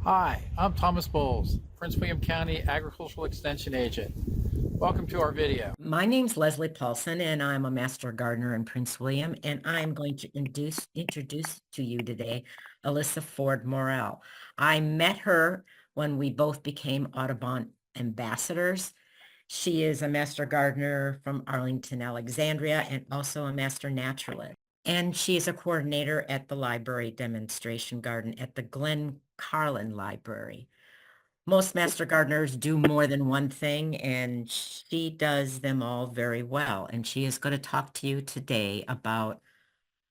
Hi, I'm Thomas Bowles, Prince William County Agricultural Extension Agent. Welcome to our video. My name's Leslie Paulson, and I'm a master gardener in Prince William, and I'm going to introduce to you today Alyssa Ford Morrell. I met her when we both became Audubon ambassadors. She is a master gardener from Arlington, Alexandria, and also a master naturalist. And she is a coordinator at the library demonstration garden at the Glen Carlin Library. Most master gardeners do more than one thing, and she does them all very well. And she is going to talk to you today about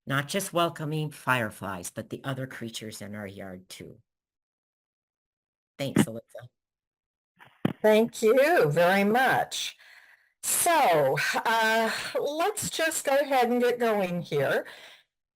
not just welcoming fireflies, but the other creatures in our yard too. Thanks, Alyssa. Thank you very much. So let's just go ahead and get going here.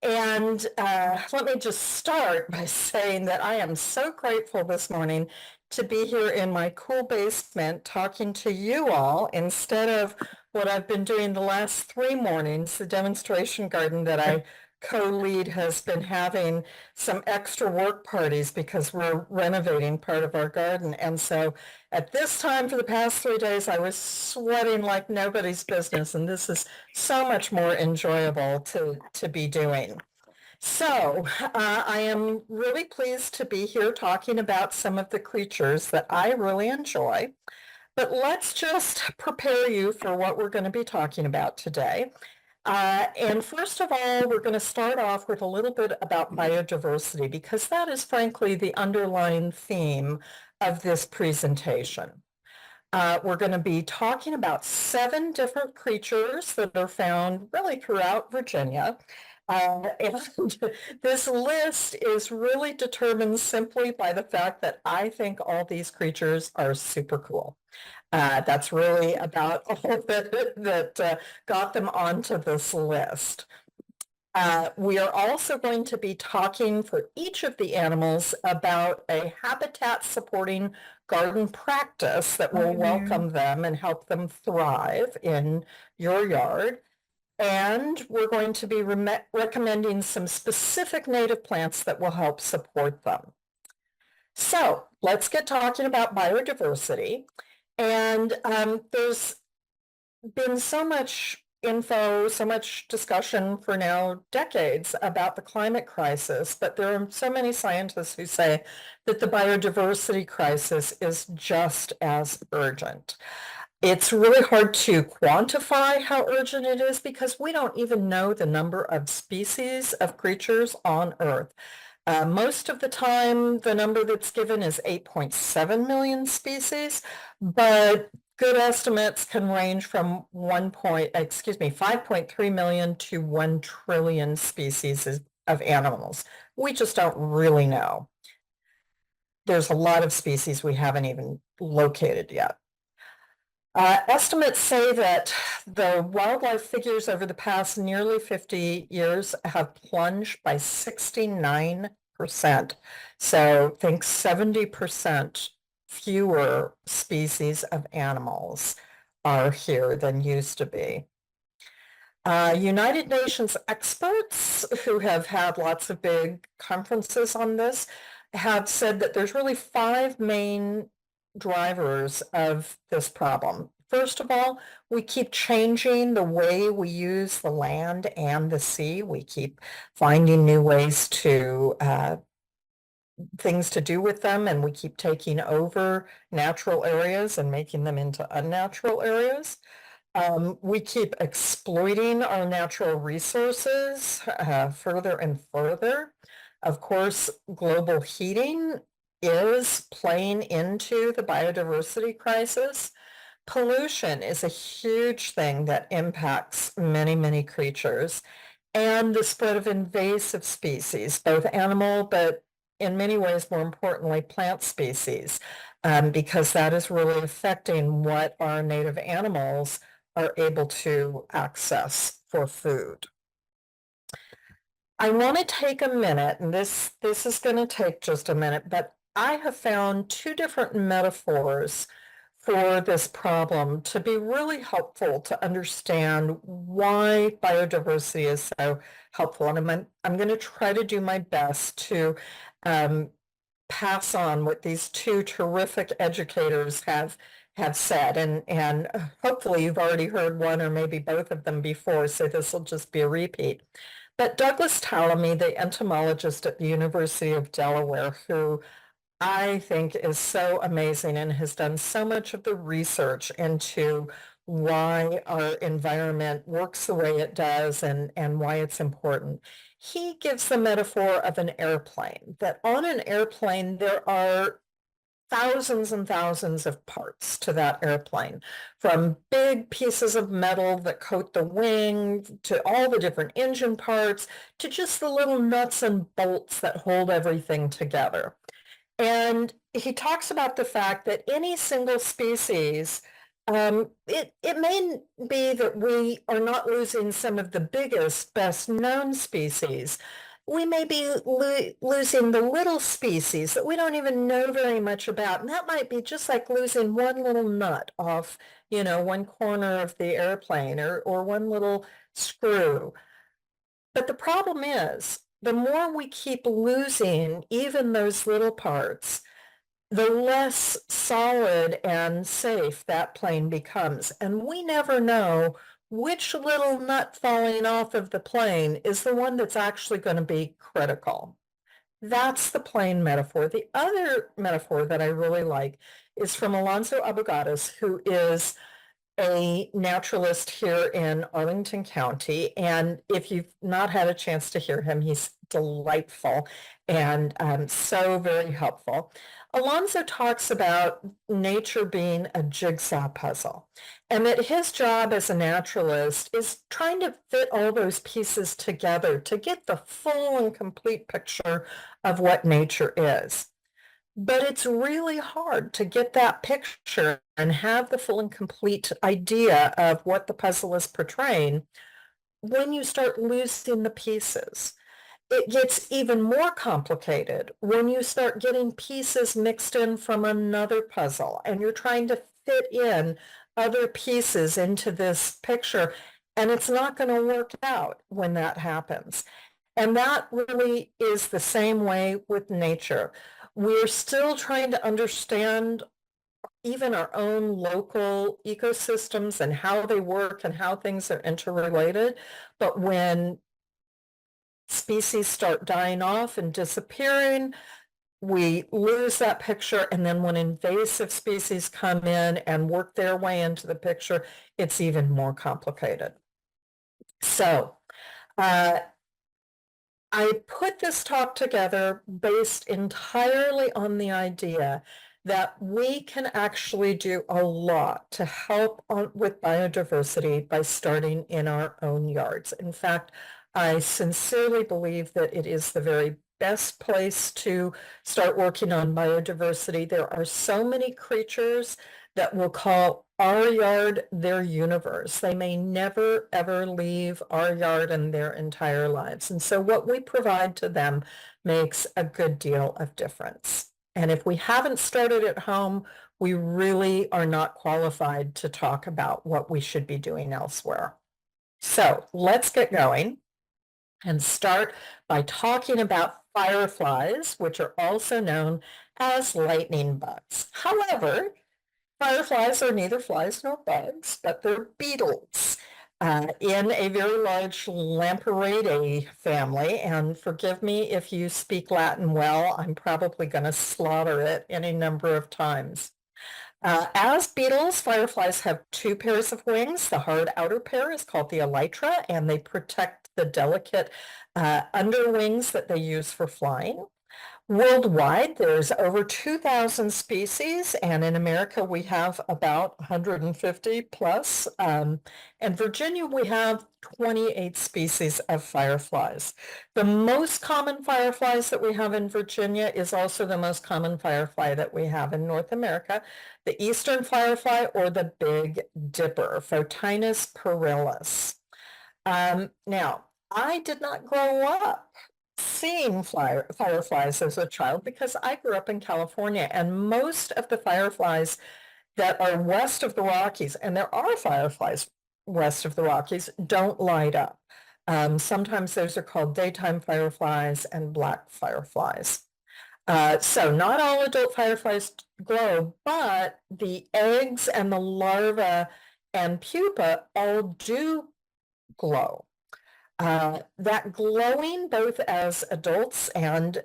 And let me just start by saying that I am so grateful this morning to be here in my cool basement talking to you all instead of what I've been doing the last 3 mornings. The demonstration garden that I co-lead has been having some extra work parties because we're renovating part of our garden. And so at this time for the past 3 days, I was sweating like nobody's business. And this is so much more enjoyable to be doing. So I am really pleased to be here talking about some of the creatures that I really enjoy. But let's just prepare you for what we're going to be talking about today. And first of all, we're going to start off with a little bit about biodiversity, because that is frankly the underlying theme of this presentation. We're going to be talking about 7 different creatures that are found really throughout Virginia. And this list is really determined simply by the fact that I think all these creatures are super cool. That's really about all that got them onto this list. We are also going to be talking for each of the animals about a habitat supporting garden practice that will welcome them and help them thrive in your yard. And we're going to be recommending some specific native plants that will help support them. So let's get talking about biodiversity. And there's been so much info, so much discussion for now decades about the climate crisis, but there are so many scientists who say that the biodiversity crisis is just as urgent. It's really hard to quantify how urgent it is because we don't even know the number of species of creatures on Earth. Most of the time, the number that's given is 8.7 million species, but good estimates can range from 5.3 million to 1 trillion species of animals. We just don't really know. There's a lot of species we haven't even located yet. Estimates say that the wildlife figures over the past nearly 50 years have plunged by 69%. So think 70% fewer species of animals are here than used to be. United Nations experts who have had lots of big conferences on this have said that there's really 5 main drivers of this problem. First of all, we keep changing the way we use the land and the sea. We keep finding new ways to things to do with them, and we keep taking over natural areas and making them into unnatural areas. We keep exploiting our natural resources further and further. Of course, global heating is playing into the biodiversity crisis. Pollution is a huge thing that impacts many, many creatures, and the spread of invasive species, both animal, but in many ways, more importantly, plant species, because that is really affecting what our native animals are able to access for food. I want to take a minute, and this is going to take just a minute, but I have found 2 different metaphors for this problem to be really helpful to understand why biodiversity is so helpful. And I'm going to try to do my best to pass on what these two terrific educators have said, and hopefully you've already heard one or maybe both of them before, so this will just be a repeat. But Douglas Tallamy, the entomologist at the University of Delaware, who I think is so amazing and has done so much of the research into why our environment works the way it does and why it's important. He gives the metaphor of an airplane, that on an airplane, there are thousands and thousands of parts to that airplane, from big pieces of metal that coat the wing to all the different engine parts to just the little nuts and bolts that hold everything together. And he talks about the fact that any single species, it may be that we are not losing some of the biggest, best known species. We may be losing the little species that we don't even know very much about. And that might be just like losing one little nut off, one corner of the airplane or one little screw. But the problem is, the more we keep losing even those little parts, the less solid and safe that plane becomes. And we never know which little nut falling off of the plane is the one that's actually going to be critical. That's the plane metaphor. The other metaphor that I really like is from Alonso Abogadas, who is a naturalist here in Arlington County. And if you've not had a chance to hear him, he's delightful and so very helpful. Alonso talks about nature being a jigsaw puzzle, and that his job as a naturalist is trying to fit all those pieces together to get the full and complete picture of what nature is. But it's really hard to get that picture and have the full and complete idea of what the puzzle is portraying when you start losing the pieces. It gets even more complicated when you start getting pieces mixed in from another puzzle and you're trying to fit in other pieces into this picture, and it's not going to work out when that happens. And that really is the same way with nature. We're still trying to understand even our own local ecosystems and how they work and how things are interrelated. But when species start dying off and disappearing, we lose that picture. And then when invasive species come in and work their way into the picture, it's even more complicated. So, I put this talk together based entirely on the idea that we can actually do a lot to help with biodiversity by starting in our own yards. In fact, I sincerely believe that it is the very best place to start working on biodiversity. There are so many creatures that will call our yard their universe. They may never, ever leave our yard in their entire lives. And so what we provide to them makes a good deal of difference. And if we haven't started at home, we really are not qualified to talk about what we should be doing elsewhere. So let's get going and start by talking about fireflies, which are also known as lightning bugs. However, fireflies are neither flies nor bugs, but they're beetles in a very large Lampyridae family. And forgive me if you speak Latin well, I'm probably going to slaughter it any number of times. As beetles, fireflies have two pairs of wings. The hard outer pair is called the elytra, and they protect the delicate underwings that they use for flying. Worldwide, there's over 2,000 species, and in America, we have about 150 plus. In Virginia, we have 28 species of fireflies. The most common fireflies that we have in Virginia is also the most common firefly that we have in North America, the eastern firefly or the Big Dipper, Photinus perillis. Now, I did not grow up seeing fireflies as a child because I grew up in California, and most of the fireflies that are west of the Rockies, and there are fireflies west of the Rockies, don't light up. Sometimes those are called daytime fireflies and black fireflies. So not all adult fireflies glow, but the eggs and the larva and pupa all do glow. That glowing, both as adults and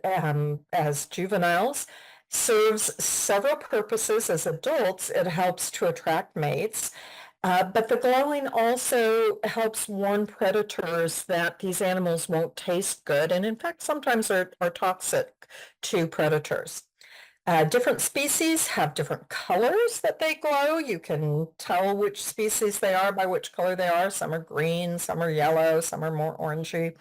as juveniles, serves several purposes. As adults, it helps to attract mates. But the glowing also helps warn predators that these animals won't taste good, and in fact, sometimes are toxic to predators. Different species have different colors that they glow. You can tell which species they are by which color they are. Some are green, some are yellow, some are more orangey.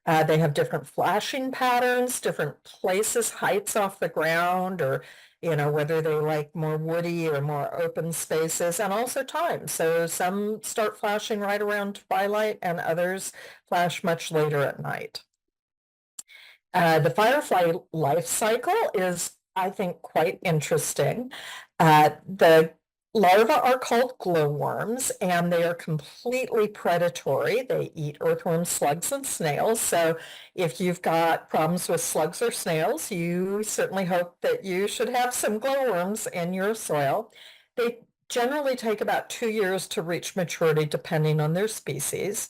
They have different flashing patterns, different places, heights off the ground, or whether they like more woody or more open spaces, and also time. So some start flashing right around twilight and others flash much later at night. The firefly life cycle is, I think, quite interesting. The larvae are called glowworms, and they are completely predatory. They eat earthworms, slugs, and snails. So if you've got problems with slugs or snails, you certainly hope that you should have some glowworms in your soil. They generally take about 2 years to reach maturity, depending on their species.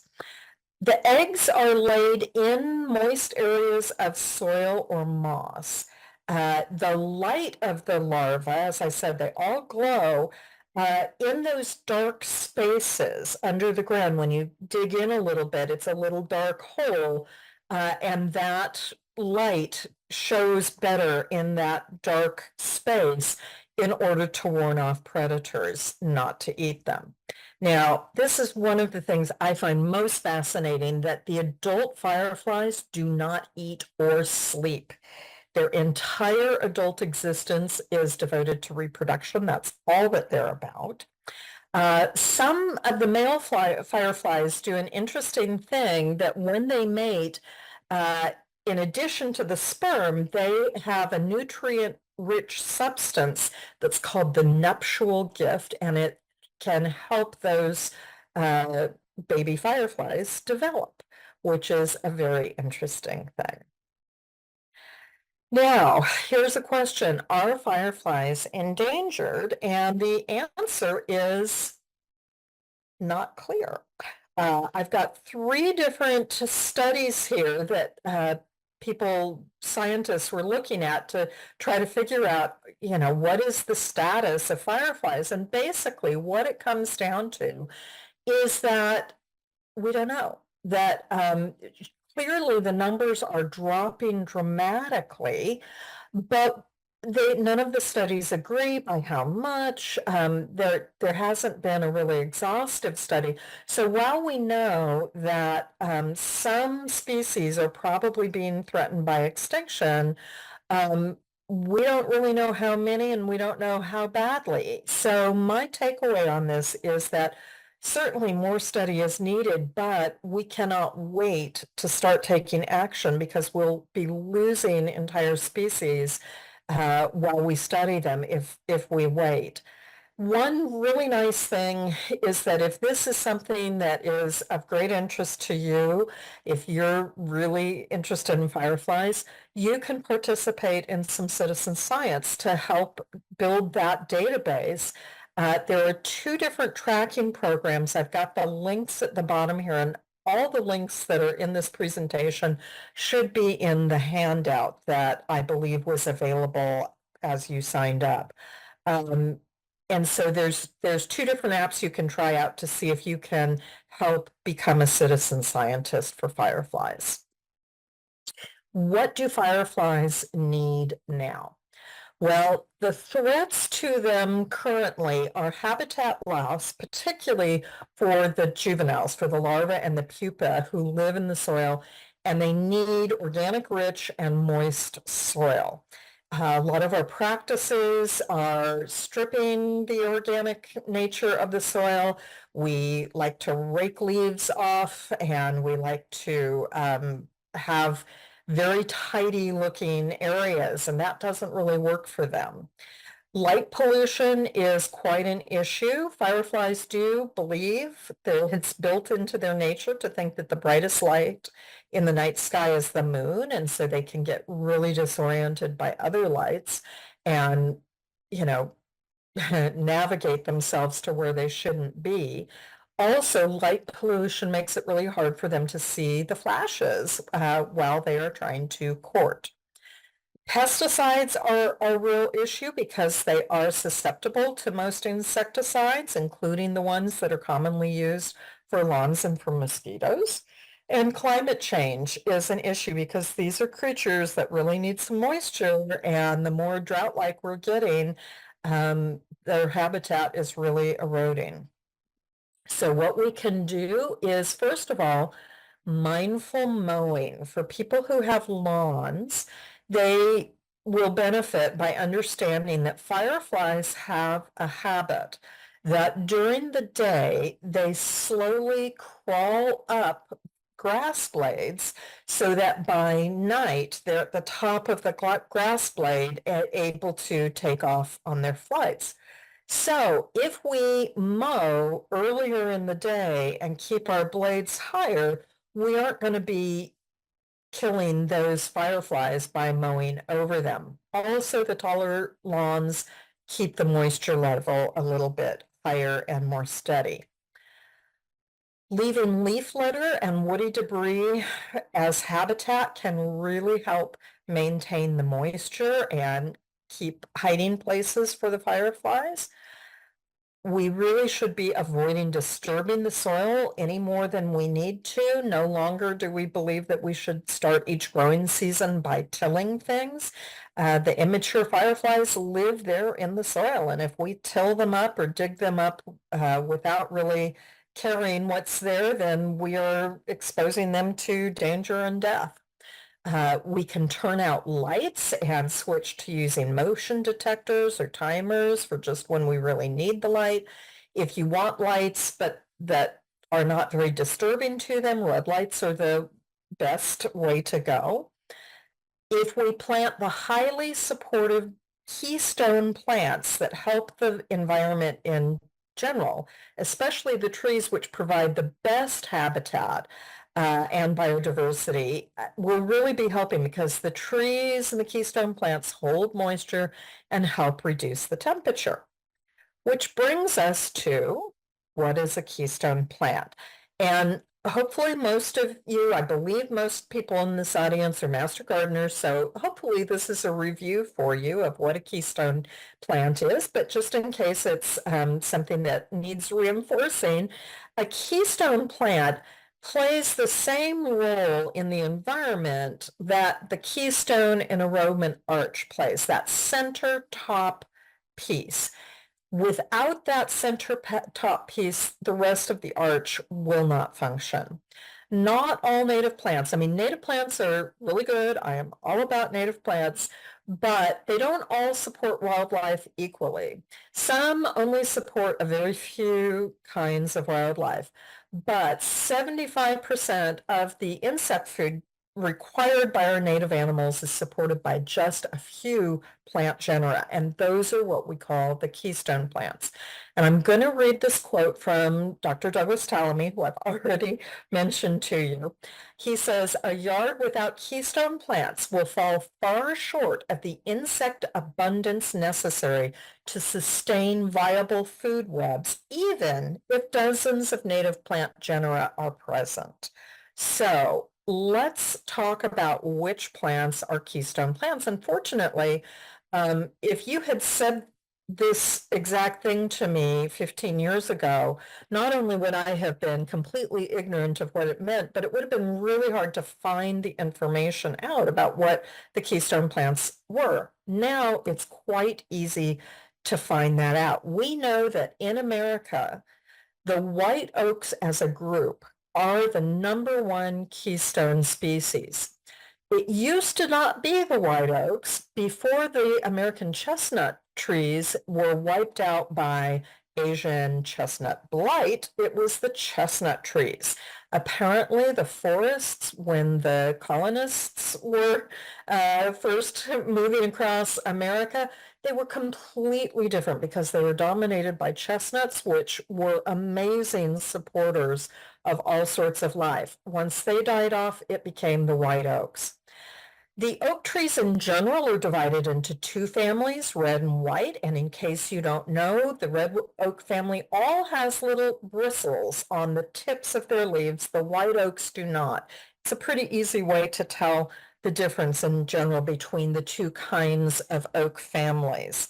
The eggs are laid in moist areas of soil or moss. The light of the larva, as I said, they all glow in those dark spaces under the ground. When you dig in a little bit, it's a little dark hole, and that light shows better in that dark space in order to warn off predators not to eat them. Now, this is one of the things I find most fascinating, that the adult fireflies do not eat or sleep. Their entire adult existence is devoted to reproduction. That's all that they're about. Some of the male fireflies do an interesting thing, that when they mate, in addition to the sperm, they have a nutrient-rich substance that's called the nuptial gift, and it can help those baby fireflies develop, which is a very interesting thing. Now, here's a question. Are fireflies endangered? And the answer is not clear. I've got 3 different studies here that scientists were looking at to try to figure out, what is the status of fireflies? And basically what it comes down to is that we don't know. That clearly the numbers are dropping dramatically, but none of the studies agree by how much. There hasn't been a really exhaustive study. So while we know that some species are probably being threatened by extinction, we don't really know how many, and we don't know how badly. So my takeaway on this is that certainly more study is needed, but we cannot wait to start taking action, because we'll be losing entire species while we study them if we wait. One really nice thing is that if this is something that is of great interest to you, if you're really interested in fireflies, you can participate in some citizen science to help build that database. There are 2 different tracking programs. I've got the links at the bottom here, and all the links that are in this presentation should be in the handout that I believe was available as you signed up. And so there's 2 different apps you can try out to see if you can help become a citizen scientist for fireflies. What do fireflies need now? Well, the threats to them currently are habitat loss, particularly for the juveniles, for the larvae and the pupa who live in the soil, and they need organic, rich, and moist soil. A lot of our practices are stripping the organic nature of the soil. We like to rake leaves off, and we like to have very tidy looking areas, and that doesn't really work for them. Light pollution is quite an issue. Fireflies do believe that it's built into their nature to think that the brightest light in the night sky is the moon, and so they can get really disoriented by other lights and, you know, navigate themselves to where they shouldn't be. Also, light pollution makes it really hard for them to see the flashes while they are trying to court. Pesticides are a real issue because they are susceptible to most insecticides, including the ones that are commonly used for lawns and for mosquitoes. And climate change is an issue because these are creatures that really need some moisture, and the more drought-like we're getting, their habitat is really eroding. So what we can do is, first of all, mindful mowing. For people who have lawns, they will benefit by understanding that fireflies have a habit that during the day, they slowly crawl up grass blades so that by night, they're at the top of the grass blade and able to take off on their flights. So if we mow earlier in the day and keep our blades higher, we aren't going to be killing those fireflies by mowing over them. Also, the taller lawns keep the moisture level a little bit higher and more steady. Leaving leaf litter and woody debris as habitat can really help maintain the moisture and keep hiding places for the fireflies. We really should be avoiding disturbing the soil any more than we need to. No longer do we believe that we should start each growing season by tilling things. The immature fireflies live there in the soil, and if we till them up or dig them up without really caring what's there, then we are exposing them to danger and death. We can turn out lights and switch to using motion detectors or timers for just when we really need the light. If you want lights, but that are not very disturbing to them, red lights are the best way to go. If we plant the highly supportive keystone plants that help the environment in general, especially the trees which provide the best habitat, and biodiversity, will really be helping because the trees and the keystone plants hold moisture and help reduce the temperature. Which brings us to, what is a keystone plant? And hopefully most of you, I believe most people in this audience are master gardeners, so hopefully this is a review for you of what a keystone plant is, but just in case it's something that needs reinforcing, a keystone plant plays the same role in the environment that the keystone in a Roman arch plays, that center top piece. Without that center top piece, the rest of the arch will not function. Not all native plants. I mean, native plants are really good. I am all about native plants, but they don't all support wildlife equally. Some only support a very few kinds of wildlife, but 75% of the insect food required by our native animals is supported by just a few plant genera, and those are what we call the keystone plants. And I'm going to read this quote from Dr. Douglas Tallamy, who I've already mentioned to you. He says, "A yard without keystone plants will fall far short of the insect abundance necessary to sustain viable food webs, even if dozens of native plant genera are present." So let's talk about which plants are keystone plants. Unfortunately, if you had said this exact thing to me 15 years ago, not only would I have been completely ignorant of what it meant, but it would have been really hard to find the information out about what the keystone plants were. Now it's quite easy to find that out. We know that in America, the white oaks as a group are the #1 keystone species. It used to not be the white oaks before the American chestnut trees were wiped out by Asian chestnut blight, it was the chestnut trees. Apparently, the forests, when the colonists were first moving across America, they were completely different because they were dominated by chestnuts, which were amazing supporters of all sorts of life. Once they died off, it became the white oaks. The oak trees in general are divided into two families, red and white. And in case you don't know, the red oak family all has little bristles on the tips of their leaves. The white oaks do not. It's a pretty easy way to tell the difference in general between the two kinds of oak families.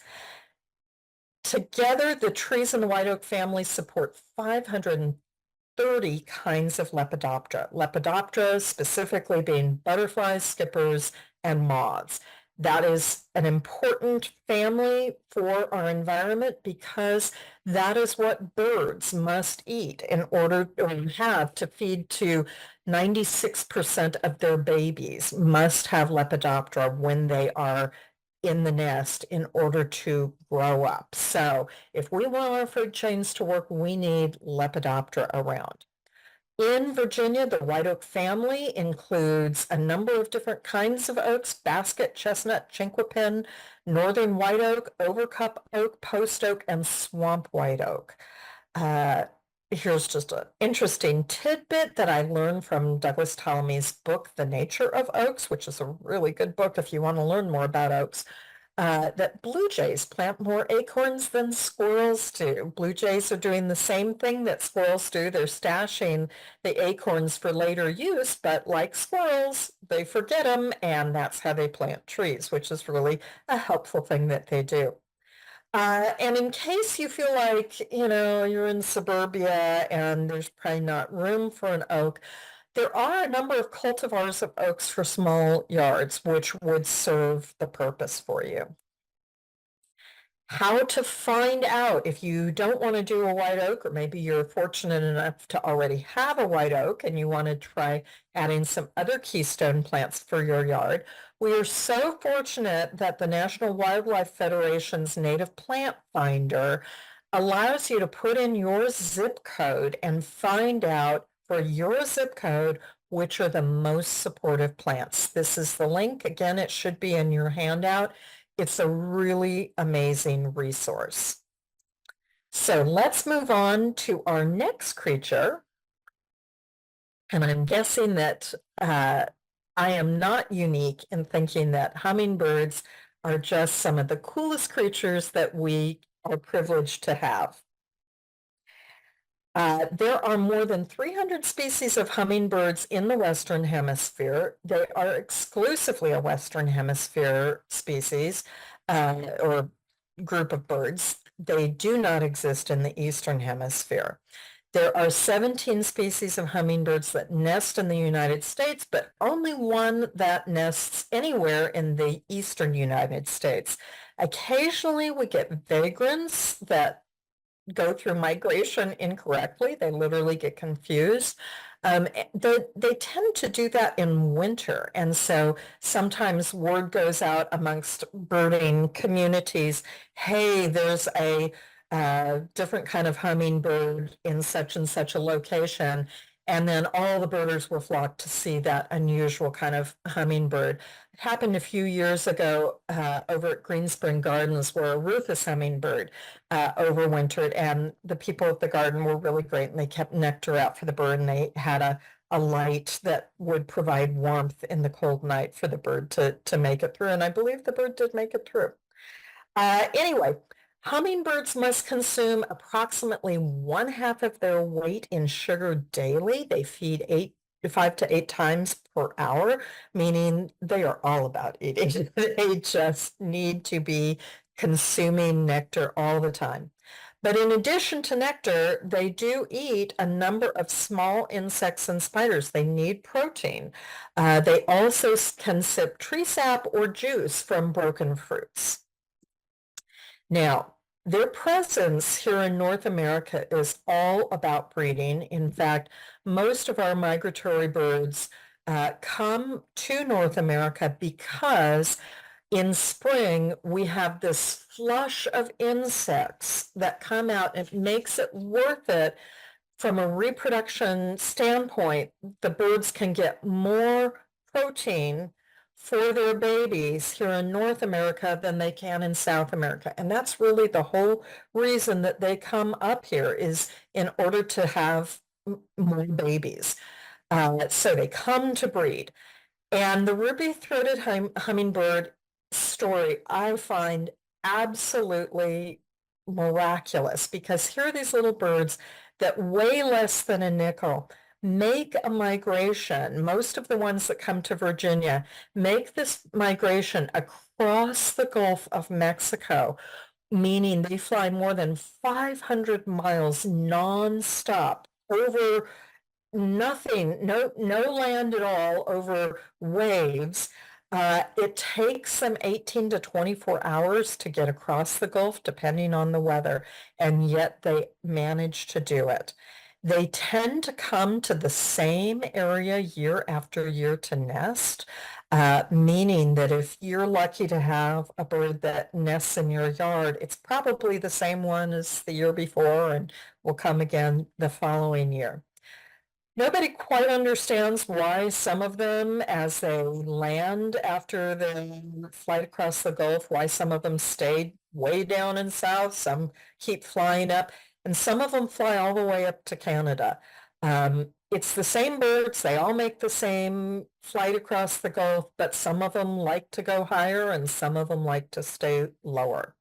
Together, the trees in the white oak family support 530 kinds of Lepidoptera. Lepidoptera specifically being butterflies, skippers, and moths. That is an important family for our environment because that is what birds must eat in order or have to feed to 96% of their babies must have Lepidoptera when they are in the nest in order to grow up. So if we want our food chains to work, we need Lepidoptera around. In Virginia, the white oak family includes a number of different kinds of oaks: basket chestnut, chinquapin, northern white oak, overcup oak, post oak, and swamp white oak. Here's just an interesting tidbit that I learned from Douglas Ptolemy's book, The Nature of Oaks, which is a really good book if you want to learn more about oaks. That blue jays plant more acorns than squirrels do. Blue jays are doing the same thing that squirrels do. They're stashing the acorns for later use, but like squirrels, they forget them, and that's how they plant trees, which is really a helpful thing that they do. And in case you feel like, you're in suburbia and there's probably not room for an oak, there are a number of cultivars of oaks for small yards, which would serve the purpose for you. How to find out if you don't want to do a white oak, or maybe you're fortunate enough to already have a white oak and you want to try adding some other keystone plants for your yard. We are so fortunate that the National Wildlife Federation's Native Plant Finder allows you to put in your zip code and find out for your zip code which are the most supportive plants. This is the link. Again, it should be in your handout. It's a really amazing resource. So let's move on to our next creature. And I'm guessing that I am not unique in thinking that hummingbirds are just some of the coolest creatures that we are privileged to have. There are more than 300 species of hummingbirds in the Western Hemisphere. They are exclusively a Western Hemisphere species or group of birds. They do not exist in the Eastern Hemisphere. There are 17 species of hummingbirds that nest in the United States, but only one that nests anywhere in the Eastern United States. Occasionally we get vagrants that go through migration incorrectly. They literally get confused. They tend to do that in winter. And so sometimes word goes out amongst birding communities, hey, there's a different kind of hummingbird in such and such a location. And then all the birders will flock to see that unusual kind of hummingbird. It happened a few years ago over at Greenspring Gardens, where a rufous hummingbird overwintered, and the people at the garden were really great, and they kept nectar out for the bird, and they had a light that would provide warmth in the cold night for the bird to make it through. And I believe the bird did make it through. Anyway, hummingbirds must consume approximately 1/2 of their weight in sugar daily. They feed 5 to 8 times per hour, meaning they are all about eating. They just need to be consuming nectar all the time. But in addition to nectar, they do eat a number of small insects and spiders. They need protein. They also can sip tree sap or juice from broken fruits. Now, their presence here in North America is all about breeding. In fact, most of our migratory birds come to North America because in spring, we have this flush of insects that come out. It makes it worth it from a reproduction standpoint. The birds can get more protein for their babies here in North America than they can in South America. And that's really the whole reason that they come up here, is in order to have more babies. So they come to breed. And the ruby-throated hummingbird story I find absolutely miraculous, because here are these little birds that weigh less than a nickel, make a migration. Most of the ones that come to Virginia make this migration across the Gulf of Mexico, meaning they fly more than 500 miles nonstop over nothing, no land at all, over waves. It takes them 18 to 24 hours to get across the Gulf, depending on the weather, and yet they manage to do it. They tend to come to the same area year after year to nest, meaning that if you're lucky to have a bird that nests in your yard, it's probably the same one as the year before and will come again the following year. Nobody quite understands why some of them, as they land after the flight across the Gulf, why some of them stayed way down in south, some keep flying up, and some of them fly all the way up to Canada. It's the same birds, they all make the same flight across the Gulf, but some of them like to go higher and some of them like to stay lower.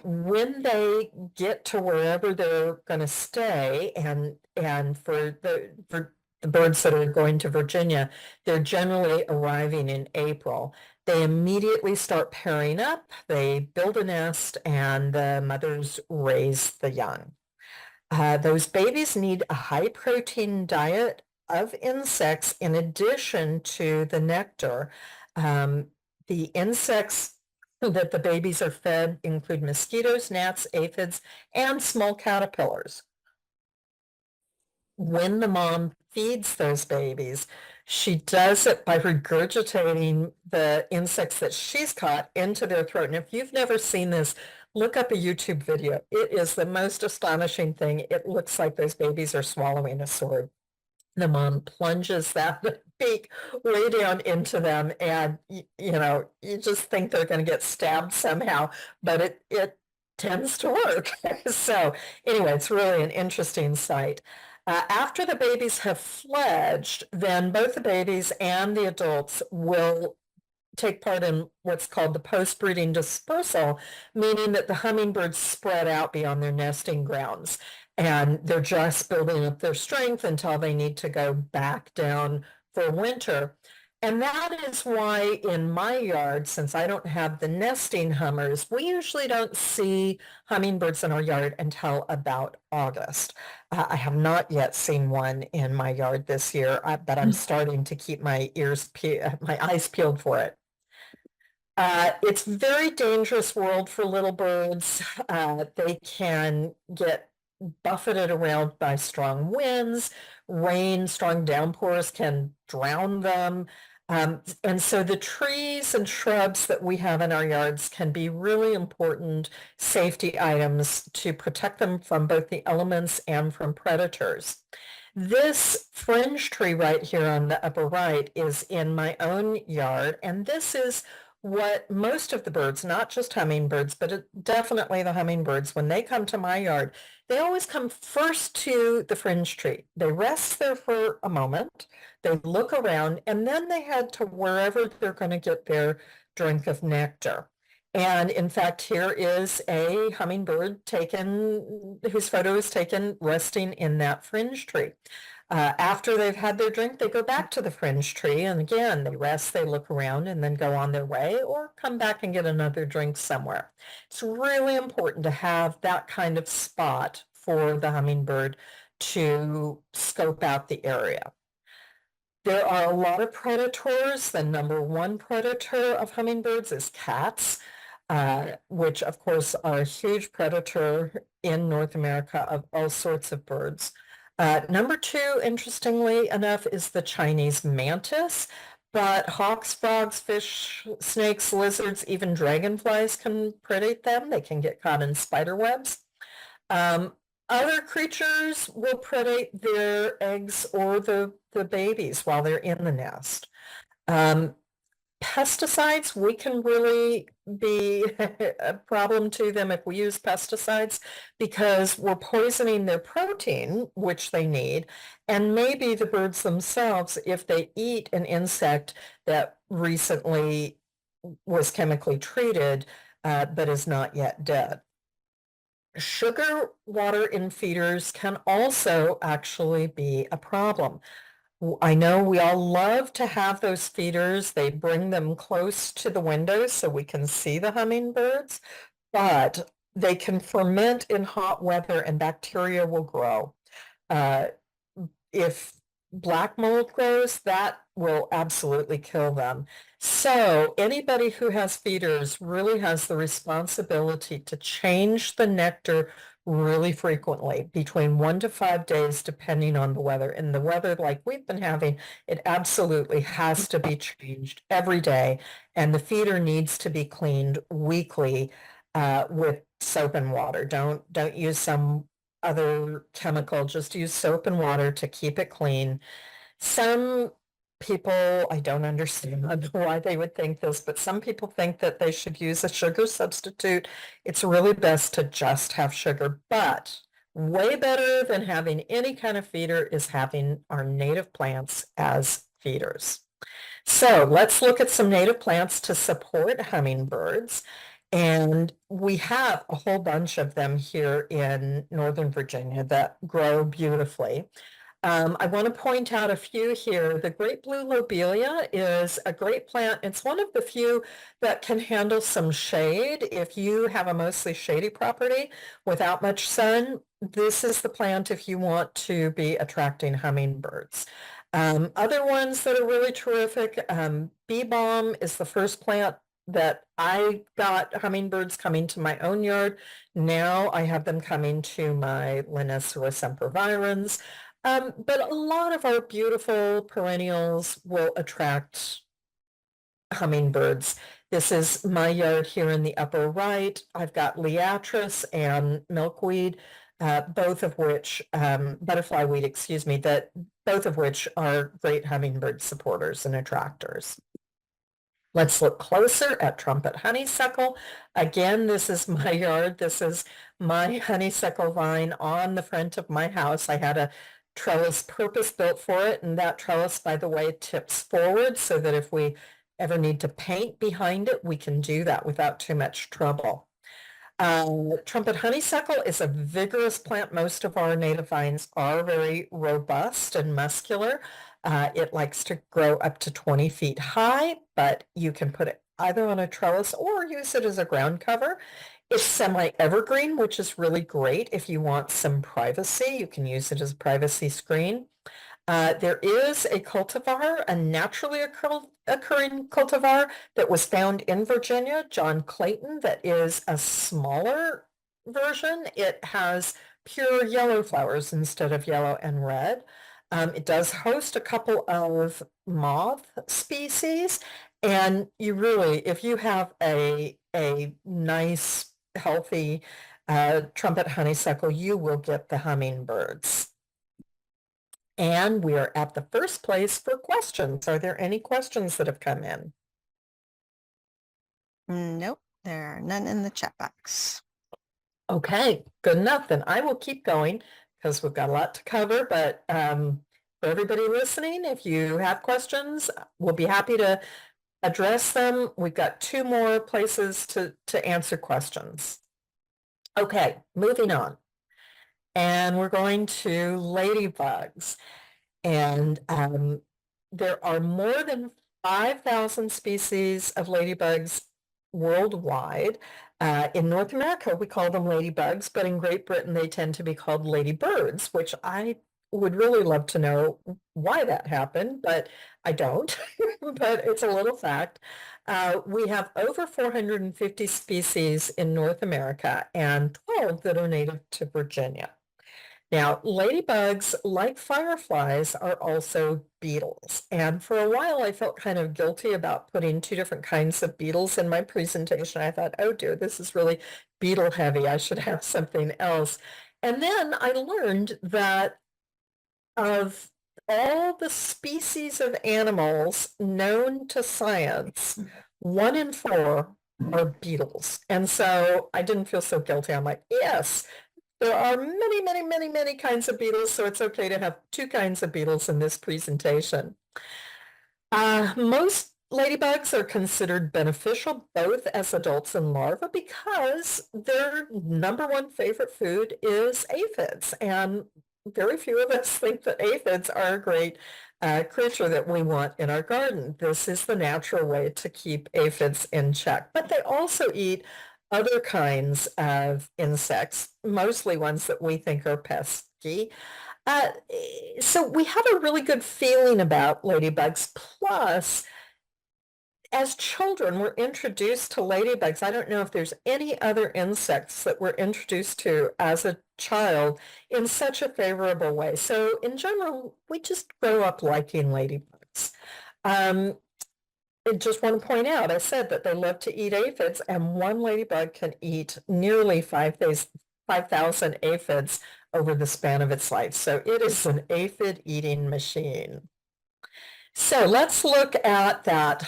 When they get to wherever they're going to stay, and for the birds that are going to Virginia, they're generally arriving in April. They immediately start pairing up, they build a nest, and the mothers raise the young. Those babies need a high protein diet of insects in addition to the nectar. The insects that the babies are fed include mosquitoes, gnats, aphids, and small caterpillars. When the mom feeds those babies, she does it by regurgitating the insects that she's caught into their throat. And if you've never seen this, look up a YouTube video. It is the most astonishing thing. It looks like those babies are swallowing a sword. The mom plunges that beak way down into them, and you just think they're going to get stabbed somehow, but it tends to work. So anyway, it's really an interesting sight. After the babies have fledged, then both the babies and the adults will take part in what's called the post-breeding dispersal, meaning that the hummingbirds spread out beyond their nesting grounds, and they're just building up their strength until they need to go back down for winter. And that is why in my yard, since I don't have the nesting hummers, we usually don't see hummingbirds in our yard until about August. I have not yet seen one in my yard this year, but I'm starting to keep my eyes peeled for it. It's a very dangerous world for little birds. They can get buffeted around by strong winds, rain, strong downpours can drown them. And so the trees and shrubs that we have in our yards can be really important safety items to protect them from both the elements and from predators. This fringe tree right here on the upper right is in my own yard, and this is what most of the birds, not just hummingbirds, but definitely the hummingbirds, when they come to my yard, they always come first to the fringe tree. They rest there for a moment, they look around, and then they head to wherever they're going to get their drink of nectar. And in fact, here is a hummingbird whose photo is taken resting in that fringe tree. After they've had their drink, they go back to the fringe tree, and again, they rest, they look around, and then go on their way or come back and get another drink somewhere. It's really important to have that kind of spot for the hummingbird to scope out the area. There are a lot of predators. The number one predator of hummingbirds is cats, which of course are a huge predator in North America of all sorts of birds. Number two, interestingly enough, is the Chinese mantis, but hawks, frogs, fish, snakes, lizards, even dragonflies can predate them. They can get caught in spider webs. Other creatures will predate their eggs or the babies while they're in the nest. Pesticides, we can really be a problem to them if we use pesticides because we're poisoning their protein, which they need, and maybe the birds themselves, if they eat an insect that recently was chemically treated, but is not yet dead. Sugar water in feeders can also actually be a problem. I know we all love to have those feeders. They bring them close to the windows so we can see the hummingbirds, but they can ferment in hot weather and bacteria will grow. If black mold grows, that will absolutely kill them. So anybody who has feeders really has the responsibility to change the nectar really frequently, between 1 to 5 days, depending on the weather. And the weather like we've been having, it absolutely has to be changed every day. And the feeder needs to be cleaned weekly with soap and water. Don't use some other chemical, just use soap and water to keep it clean. Some people, I don't understand why they would think this, but some people think that they should use a sugar substitute. It's really best to just have sugar, but way better than having any kind of feeder is having our native plants as feeders. So let's look at some native plants to support hummingbirds. And we have a whole bunch of them here in Northern Virginia that grow beautifully. I want to point out a few here. The great blue lobelia is a great plant. It's one of the few that can handle some shade. If you have a mostly shady property without much sun, this is the plant if you want to be attracting hummingbirds. Other ones that are really terrific, bee balm is the first plant that I got hummingbirds coming to my own yard. Now I have them coming to my Linnaeus sempervirens. But a lot of our beautiful perennials will attract hummingbirds. This is my yard here in the upper right. I've got liatris and milkweed, both of which, butterfly weed, excuse me, that both of which are great hummingbird supporters and attractors. Let's look closer at trumpet honeysuckle. Again, this is my yard. This is my honeysuckle vine on the front of my house. I had a trellis purpose built for it, and that trellis, by the way, tips forward so that if we ever need to paint behind it, we can do that without too much trouble. Trumpet honeysuckle is a vigorous plant. Most of our native vines are very robust and muscular. It likes to grow up to 20 feet high, but you can put it either on a trellis or use it as a ground cover. It's semi-evergreen, which is really great if you want some privacy. You can use it as a privacy screen. There is a cultivar, a naturally occurring cultivar that was found in Virginia, John Clayton, that is a smaller version. It has pure yellow flowers instead of yellow and red. It does host a couple of moth species, and you really, if you have a nice, healthy trumpet honeysuckle, you will get the hummingbirds. And we are at the first place for questions. Are there any questions that have come in? Nope, there are none in the chat box. Okay, good enough. Then I will keep going because we've got a lot to cover. But for everybody listening, if you have questions, we'll be happy to address them. We've got 2 more places to answer questions. Okay, moving on. And we're going to ladybugs. And there are more than 5,000 species of ladybugs worldwide. In North America, we call them ladybugs, but in Great Britain, they tend to be called ladybirds, which I would really love to know why that happened, but I don't, but it's a little fact. We have over 450 species in North America and 12 that are native to Virginia. Now, ladybugs, like fireflies, are also beetles. And for a while, I felt kind of guilty about putting two different kinds of beetles in my presentation. I thought, oh dear, this is really beetle heavy. I should have something else. And then I learned that of all the species of animals known to science, 1 in 4 are beetles. And so I didn't feel so guilty. I'm like, yes, there are many, many, many, many kinds of beetles, so it's okay to have 2 kinds of beetles in this presentation. Most ladybugs are considered beneficial both as adults and larvae because their #1 favorite food is aphids. And very few of us think that aphids are a great creature that we want in our garden. This is the natural way to keep aphids in check. But they also eat other kinds of insects, mostly ones that we think are pesky. Uh, so we have a really good feeling about ladybugs. Plus, as children, we're introduced to ladybugs. I don't know if there's any other insects that we're introduced to as a child in such a favorable way. So in general, we just grow up liking ladybugs. I just want to point out, I said that they love to eat aphids, and one ladybug can eat nearly 5,000 aphids over the span of its life. So it is an aphid eating machine. So let's look at that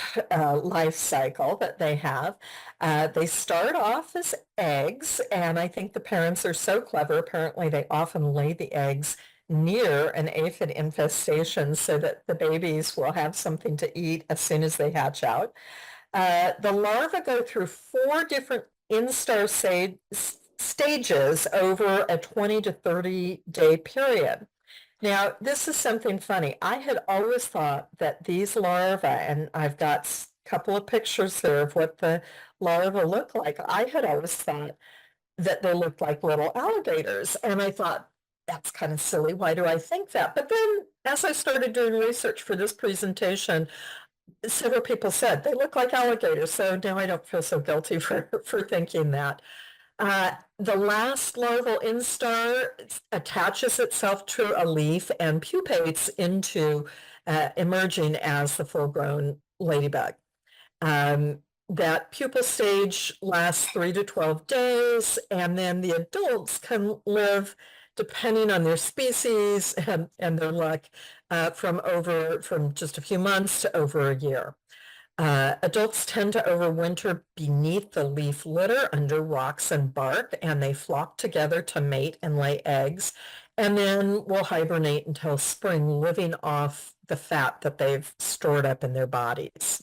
life cycle that they have. They start off as eggs, and I think the parents are so clever. Apparently, they often lay the eggs near an aphid infestation so that the babies will have something to eat as soon as they hatch out. The larvae go through 4 different instar stages over a 20 to 30 day period. Now, this is something funny. I had always thought that these larvae, and I've got a couple of pictures there of what the larvae look like. I had always thought that they looked like little alligators. And I thought, that's kind of silly. Why do I think that? But then as I started doing research for this presentation, several people said they look like alligators. So now I don't feel so guilty for thinking that. The last larval instar attaches itself to a leaf and pupates into emerging as the full-grown ladybug. That pupal stage lasts 3 to 12 days, and then the adults can live, depending on their species and their luck, from just a few months to over a year. Adults tend to overwinter beneath the leaf litter under rocks and bark, and they flock together to mate and lay eggs, and then will hibernate until spring, living off the fat that they've stored up in their bodies.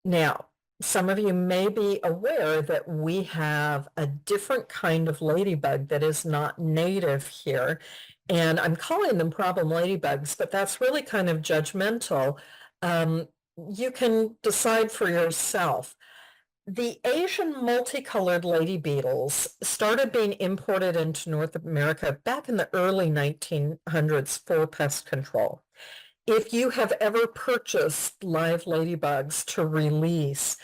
Now, some of you may be aware that we have a different kind of ladybug that is not native here, and I'm calling them problem ladybugs, but that's really kind of judgmental. You can decide for yourself. The Asian multicolored lady beetles started being imported into North America back in the early 1900s for pest control. If you have ever purchased live ladybugs to release,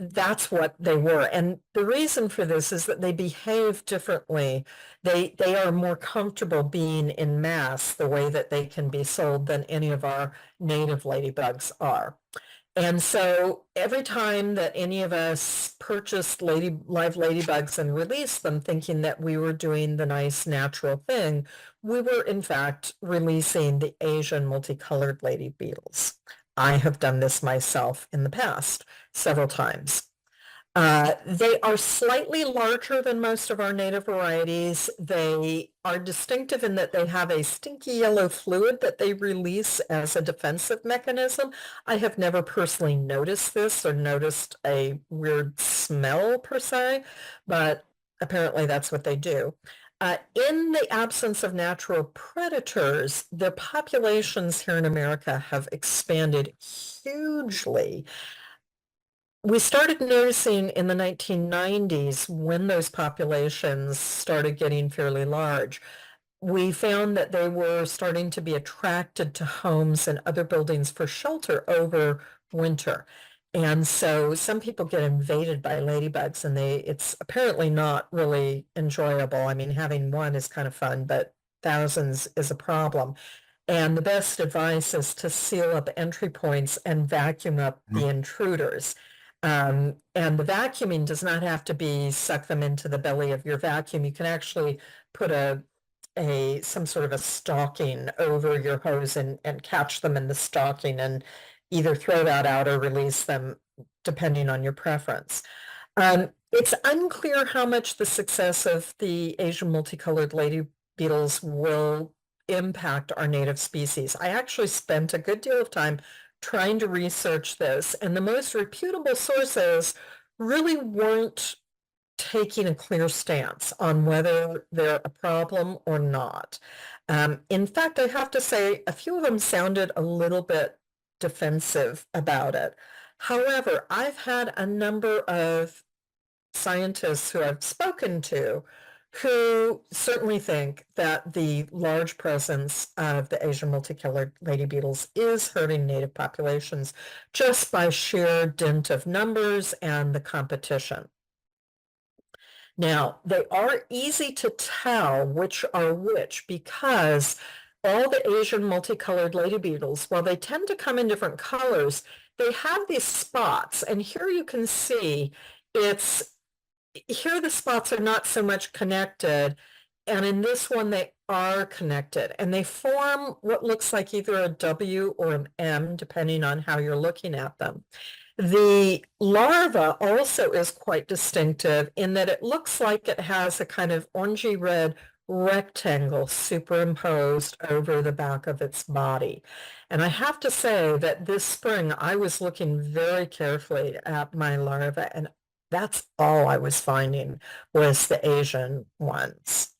that's what they were. And the reason for this is that they behave differently. They are more comfortable being in mass the way that they can be sold than any of our native ladybugs are. And so every time that any of us purchased live ladybugs and released them thinking that we were doing the nice natural thing, we were in fact releasing the Asian multicolored lady beetles. I have done this myself in the past several times. They are slightly larger than most of our native varieties. They are distinctive in that they have a stinky yellow fluid that they release as a defensive mechanism. I have never personally noticed this or noticed a weird smell per se, but apparently that's what they do. In the absence of natural predators, their populations here in America have expanded hugely. We started noticing in the 1990s when those populations started getting fairly large. We found that they were starting to be attracted to homes and other buildings for shelter over winter. And so some people get invaded by ladybugs and it's apparently not really enjoyable. I mean, having one is kind of fun, but thousands is a problem. And the best advice is to seal up entry points and vacuum up the intruders. And the vacuuming does not have to be suck them into the belly of your vacuum. You can actually put some sort of a stocking over your hose and catch them in the stocking and either throw that out or release them depending on your preference. It's unclear how much the success of the Asian multicolored lady beetles will impact our native species. I actually spent a good deal of time trying to research this, and the most reputable sources really weren't taking a clear stance on whether they're a problem or not. In fact, I have to say a few of them sounded a little bit defensive about it. However, I've had a number of scientists who I've spoken to who certainly think that the large presence of the Asian multicolored lady beetles is hurting native populations just by sheer dint of numbers and the competition. Now, they are easy to tell which are which because all the Asian multicolored lady beetles, while they tend to come in different colors, they have these spots. And here you can see here the spots are not so much connected. And in this one, they are connected. And they form what looks like either a W or an M, depending on how you're looking at them. The larva also is quite distinctive in that it looks like it has a kind of orangey red rectangle superimposed over the back of its body. And I have to say that this spring I was looking very carefully at my larva, and that's all I was finding was the Asian ones.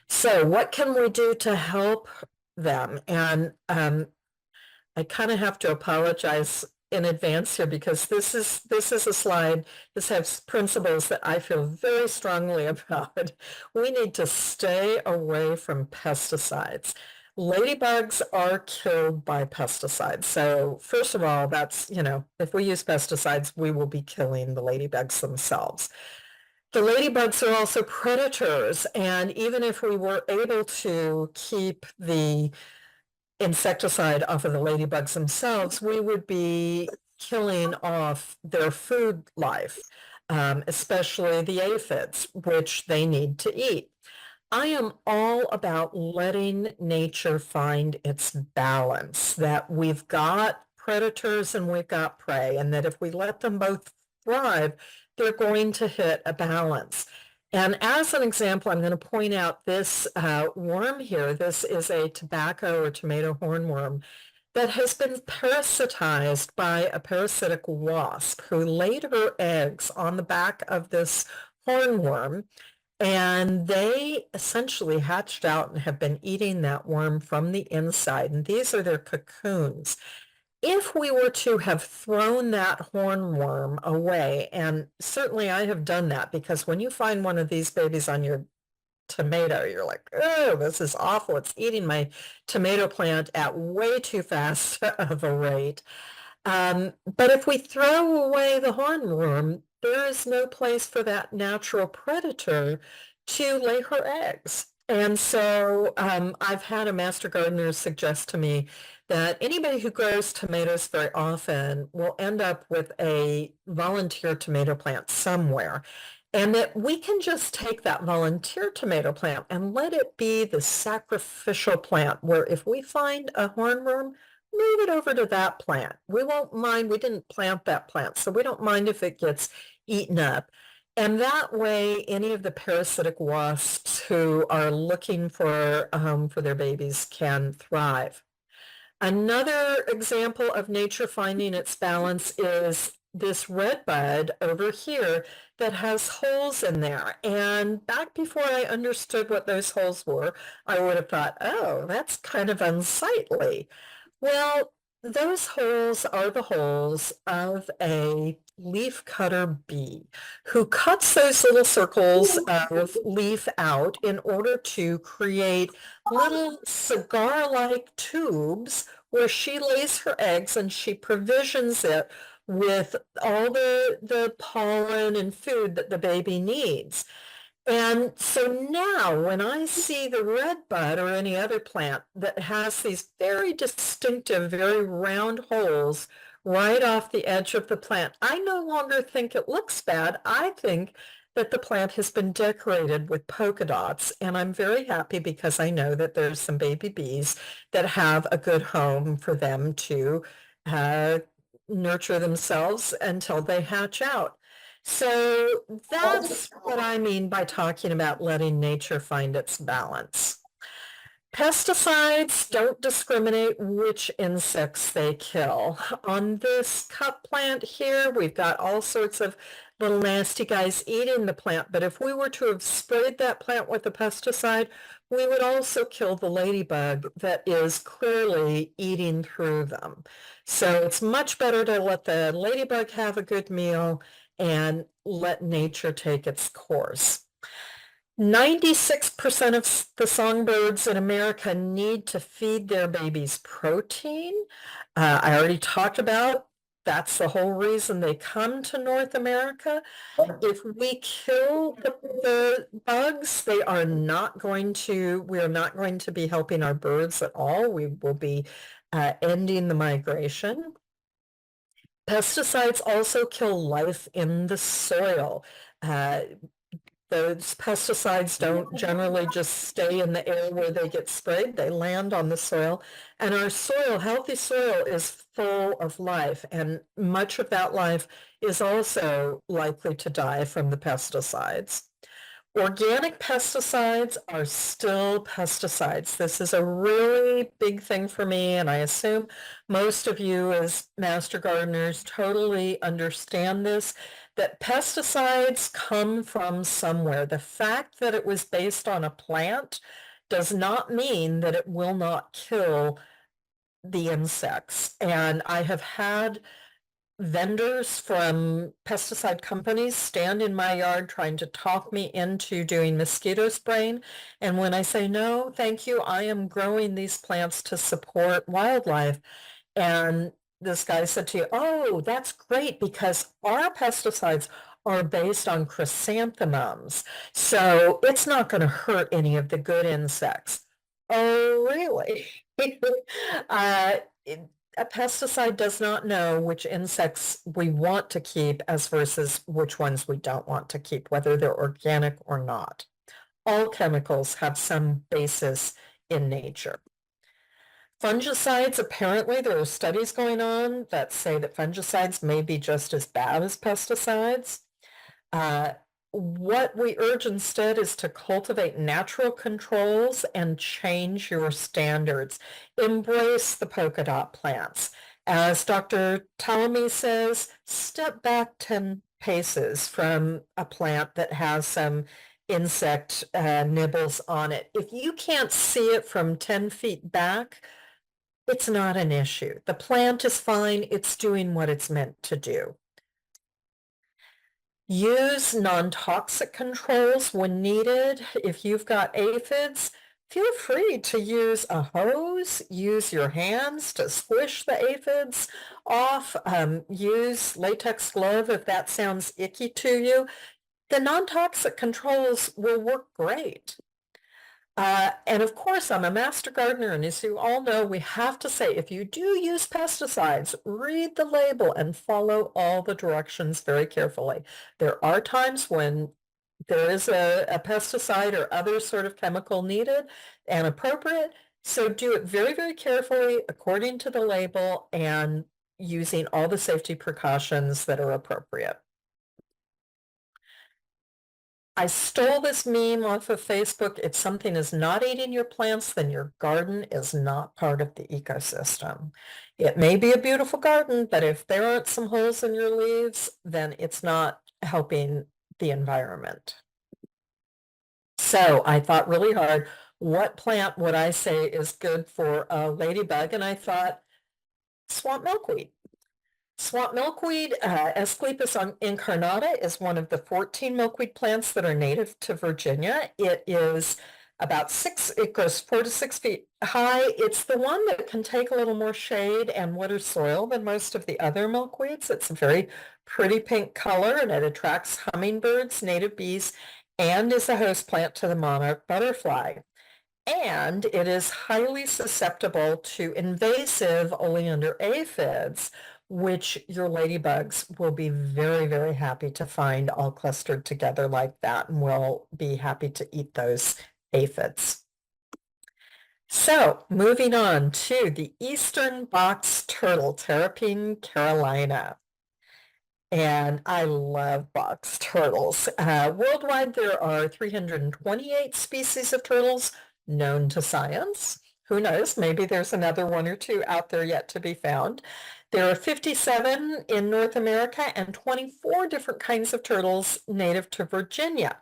So what can we do to help them? And I kind of have to apologize in advance here because this is a slide. This has principles that I feel very strongly about. We need to stay away from pesticides. Ladybugs are killed by pesticides. So first of all, that's, if we use pesticides, we will be killing the ladybugs themselves. The ladybugs are also predators, and even if we were able to keep the insecticide off of the ladybugs themselves, we would be killing off their food life, especially the aphids, which they need to eat. I am all about letting nature find its balance, that we've got predators and we've got prey, and that if we let them both thrive, they're going to hit a balance. And as an example, I'm going to point out this worm here. This is a tobacco or tomato hornworm that has been parasitized by a parasitic wasp who laid her eggs on the back of this hornworm. And they essentially hatched out and have been eating that worm from the inside. And these are their cocoons. If we were to have thrown that hornworm away, and certainly I have done that because when you find one of these babies on your tomato, you're like, oh, this is awful. It's eating my tomato plant at way too fast of a rate. But if we throw away the hornworm, there is no place for that natural predator to lay her eggs. And so I've had a master gardener suggest to me that anybody who grows tomatoes very often will end up with a volunteer tomato plant somewhere. And that we can just take that volunteer tomato plant and let it be the sacrificial plant where if we find a hornworm, move it over to that plant. We won't mind, we didn't plant that plant, so we don't mind if it gets eaten up. And that way, any of the parasitic wasps who are looking for their babies can thrive. Another example of nature finding its balance is this red bud over here that has holes in there. And back before I understood what those holes were, I would have thought, oh, that's kind of unsightly. Well, those holes are the holes of a leaf cutter bee who cuts those little circles of leaf out in order to create little cigar-like tubes where she lays her eggs and she provisions it with all the pollen and food that the baby needs. And so now when I see the redbud or any other plant that has these very distinctive, very round holes right off the edge of the plant, I no longer think it looks bad. I think that the plant has been decorated with polka dots, and I'm very happy because I know that there's some baby bees that have a good home for them to nurture themselves until they hatch out. So that's what I mean by talking about letting nature find its balance. Pesticides don't discriminate which insects they kill. On this cup plant here, we've got all sorts of little nasty guys eating the plant, but if we were to have sprayed that plant with a pesticide, we would also kill the ladybug that is clearly eating through them. So it's much better to let the ladybug have a good meal and let nature take its course. 96% of the songbirds in America need to feed their babies protein. I already talked about that's the whole reason they come to North America. If we kill the bugs, we are not going to be helping our birds at all. We will be ending the migration. Pesticides also kill life in the soil. Those pesticides don't generally just stay in the air where they get sprayed. They land on the soil. And our soil, healthy soil, is full of life. And much of that life is also likely to die from the pesticides. Organic pesticides are still pesticides. This is a really big thing for me, and I assume most of you as master gardeners totally understand this, that pesticides come from somewhere. The fact that it was based on a plant does not mean that it will not kill the insects. And I have had vendors from pesticide companies stand in my yard trying to talk me into doing mosquito spraying. And when I say, no, thank you, I am growing these plants to support wildlife. And this guy said to you, oh, that's great because our pesticides are based on chrysanthemums. So it's not going to hurt any of the good insects. Oh, really? A pesticide does not know which insects we want to keep as versus which ones we don't want to keep, whether they're organic or not. All chemicals have some basis in nature. Fungicides, apparently there are studies going on that say that fungicides may be just as bad as pesticides. What we urge instead is to cultivate natural controls and change your standards. Embrace the polka dot plants. As Dr. Ptolemy says, step back 10 paces from a plant that has some insect nibbles on it. If you can't see it from 10 feet back, it's not an issue. The plant is fine. It's doing what it's meant to do. Use non-toxic controls when needed. If you've got aphids, feel free to use a hose, use your hands to squish the aphids off, use latex glove if that sounds icky to you. The non-toxic controls will work great. And of course, I'm a master gardener, and as you all know, we have to say, if you do use pesticides, read the label and follow all the directions very carefully. There are times when there is a pesticide or other sort of chemical needed and appropriate, so do it very, very carefully according to the label and using all the safety precautions that are appropriate. I stole this meme off of Facebook. If something is not eating your plants, then your garden is not part of the ecosystem. It may be a beautiful garden, but if there aren't some holes in your leaves, then it's not helping the environment. So I thought really hard, what plant would I say is good for a ladybug? And I thought swamp milkweed. Swamp milkweed, Asclepias incarnata, is one of the 14 milkweed plants that are native to Virginia. It is it goes 4 to 6 feet high. It's the one that can take a little more shade and wetter soil than most of the other milkweeds. It's a very pretty pink color, and it attracts hummingbirds, native bees, and is a host plant to the monarch butterfly. And it is highly susceptible to invasive oleander aphids, which your ladybugs will be very, very happy to find all clustered together like that, and will be happy to eat those aphids. So moving on to the eastern box turtle, Terrapene carolina. And I love box turtles. Worldwide, there are 328 species of turtles known to science. Who knows? Maybe there's another one or two out there yet to be found. There are 57 in North America and 24 different kinds of turtles native to Virginia.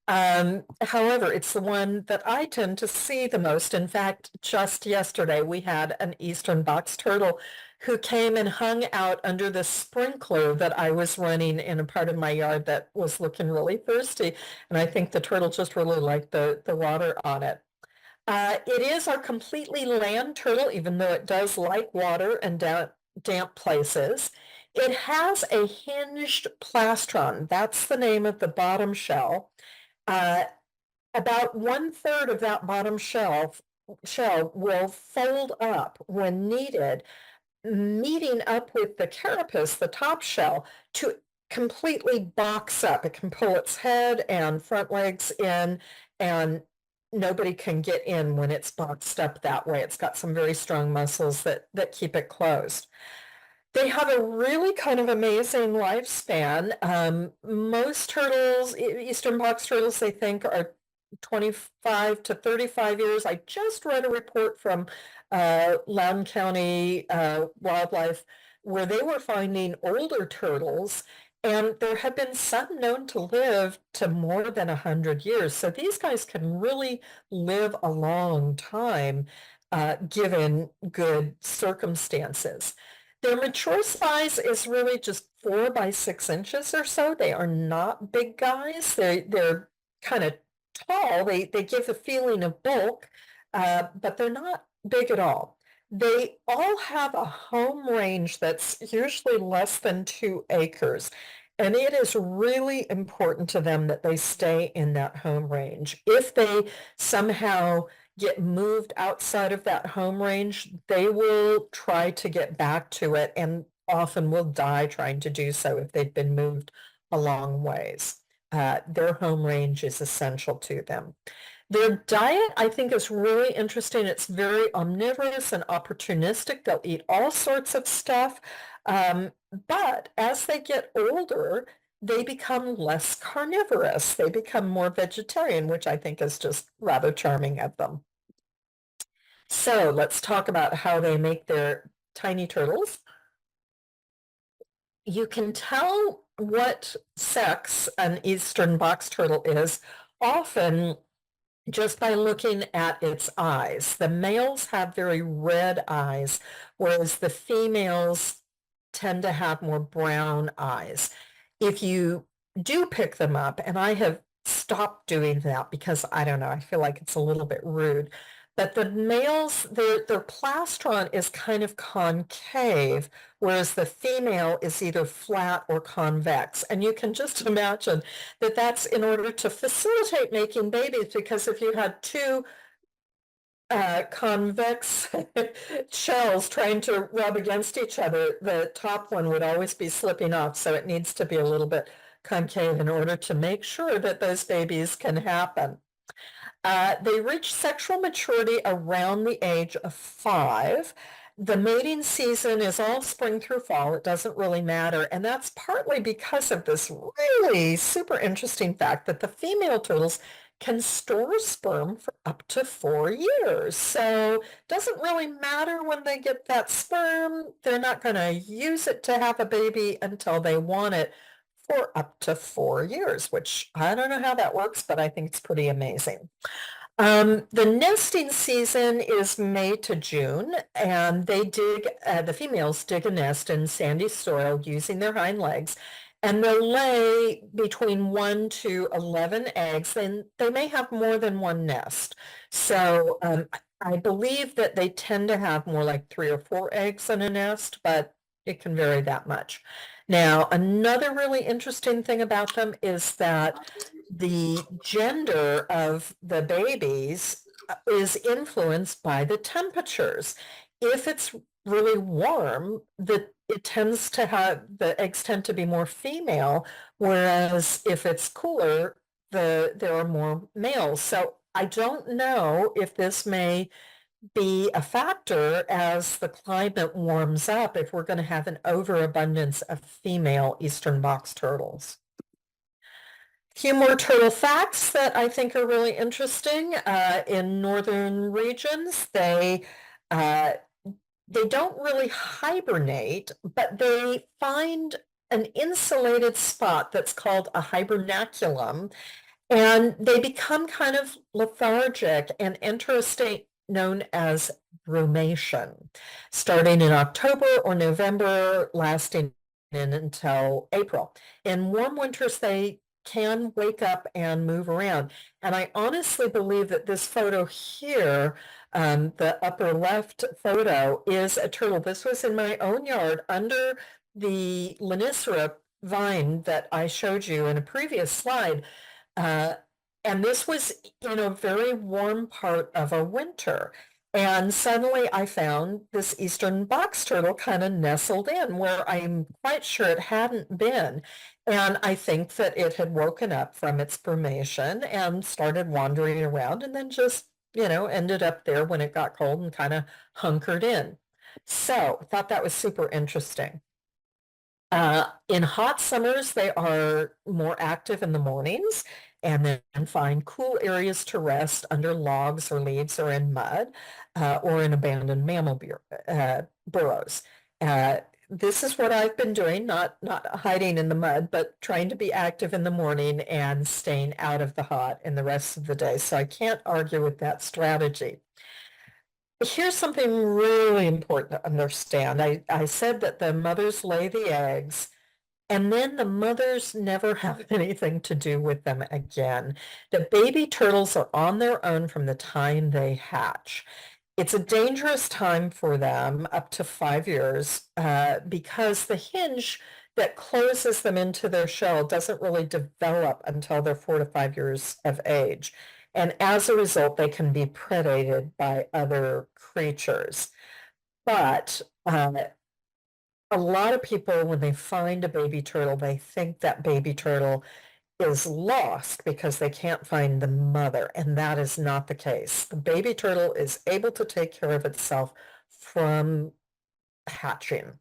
However, it's the one that I tend to see the most. In fact, just yesterday, we had an eastern box turtle who came and hung out under the sprinkler that I was running in a part of my yard that was looking really thirsty. And I think the turtle just really liked the water on it. It is our completely land turtle, even though it does like water and damp places. It has a hinged plastron. That's the name of the bottom shell. About 1/3 of that bottom shell will fold up when needed, meeting up with the carapace, the top shell, to completely box up. It can pull its head and front legs in, and nobody can get in when it's boxed up that way. It's got some very strong muscles that keep it closed. They have a really kind of amazing lifespan. Most turtles, eastern box turtles, they think are 25 to 35 years. I just read a report from Loudoun County Wildlife where they were finding older turtles, and there have been some known to live to more than 100 years. So these guys can really live a long time given good circumstances. Their mature size is really just 4 by 6 inches or so. They are not big guys. They're kind of tall. They give the feeling of bulk, but they're not big at all. They all have a home range that's usually less than 2 acres. And it is really important to them that they stay in that home range. If they somehow get moved outside of that home range, they will try to get back to it and often will die trying to do so if they've been moved a long ways. Their home range is essential to them. Their diet, I think, is really interesting. It's very omnivorous and opportunistic. They'll eat all sorts of stuff. But as they get older, they become less carnivorous. They become more vegetarian, which I think is just rather charming of them. So let's talk about how they make their tiny turtles. You can tell what sex an eastern box turtle is often just by looking at its eyes. The males have very red eyes, whereas the females tend to have more brown eyes. If you do pick them up, and I have stopped doing that because I don't know, I feel like it's a little bit rude, but the males, their plastron is kind of concave, whereas the female is either flat or convex. And you can just imagine that that's in order to facilitate making babies, because if you had two convex shells trying to rub against each other, the top one would always be slipping off. So it needs to be a little bit concave in order to make sure that those babies can happen. They reach sexual maturity around the age of 5. The mating season is all spring through fall. It doesn't really matter. And that's partly because of this really super interesting fact that the female turtles can store sperm for up to 4 years. So it doesn't really matter when they get that sperm. They're not going to use it to have a baby until they want it for up to 4 years, which I don't know how that works, but I think it's pretty amazing. The nesting season is May to June, and they dig, the females dig a nest in sandy soil using their hind legs, and they'll lay between 1 to 11 eggs, and they may have more than one nest. So I believe that they tend to have more like 3 or 4 eggs in a nest, but it can vary that much. Now, another really interesting thing about them is that the gender of the babies is influenced by the temperatures. If it's really warm, the eggs tend to be more female, whereas if it's cooler, there are more males. So I don't know if this may be a factor as the climate warms up, if we're going to have an overabundance of female eastern box turtles. Few more turtle facts that I think are really interesting. In northern regions, they don't really hibernate, but they find an insulated spot that's called a hibernaculum, and they become kind of lethargic and enter a state known as brumation, starting in October or November, lasting until April. In warm winters, they can wake up and move around. And I honestly believe that this photo here, the upper left photo, is a turtle. This was in my own yard under the Lonicera vine that I showed you in a previous slide. And this was in a very warm part of a winter. And suddenly I found this eastern box turtle kind of nestled in where I'm quite sure it hadn't been. And I think that it had woken up from its brumation and started wandering around, and then just, ended up there when it got cold and kind of hunkered in. So I thought that was super interesting. In hot summers, they are more active in the mornings and then find cool areas to rest under logs or leaves or in mud or in abandoned mammal burrows. This is what I've been doing, not hiding in the mud, but trying to be active in the morning and staying out of the hot in the rest of the day. So I can't argue with that strategy. Here's something really important to understand. I said that the mothers lay the eggs, and then the mothers never have anything to do with them again. The baby turtles are on their own from the time they hatch. It's a dangerous time for them, up to 5 years, because the hinge that closes them into their shell doesn't really develop until they're 4 to 5 years of age. And as a result, they can be predated by other creatures. But a lot of people, when they find a baby turtle, they think that baby turtle is lost because they can't find the mother, and that is not the case. The baby turtle is able to take care of itself from hatching.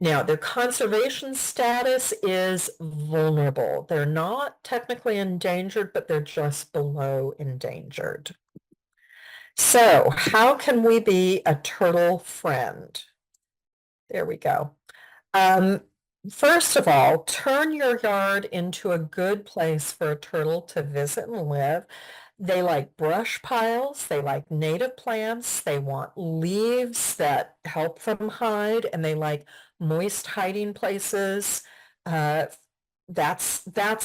Now, their conservation status is vulnerable. They're not technically endangered, but they're just below endangered. So, how can we be a turtle friend? There we go. First of all, turn your yard into a good place for a turtle to visit and live. They like brush piles, they like native plants, they want leaves that help them hide, and they like moist hiding places. That's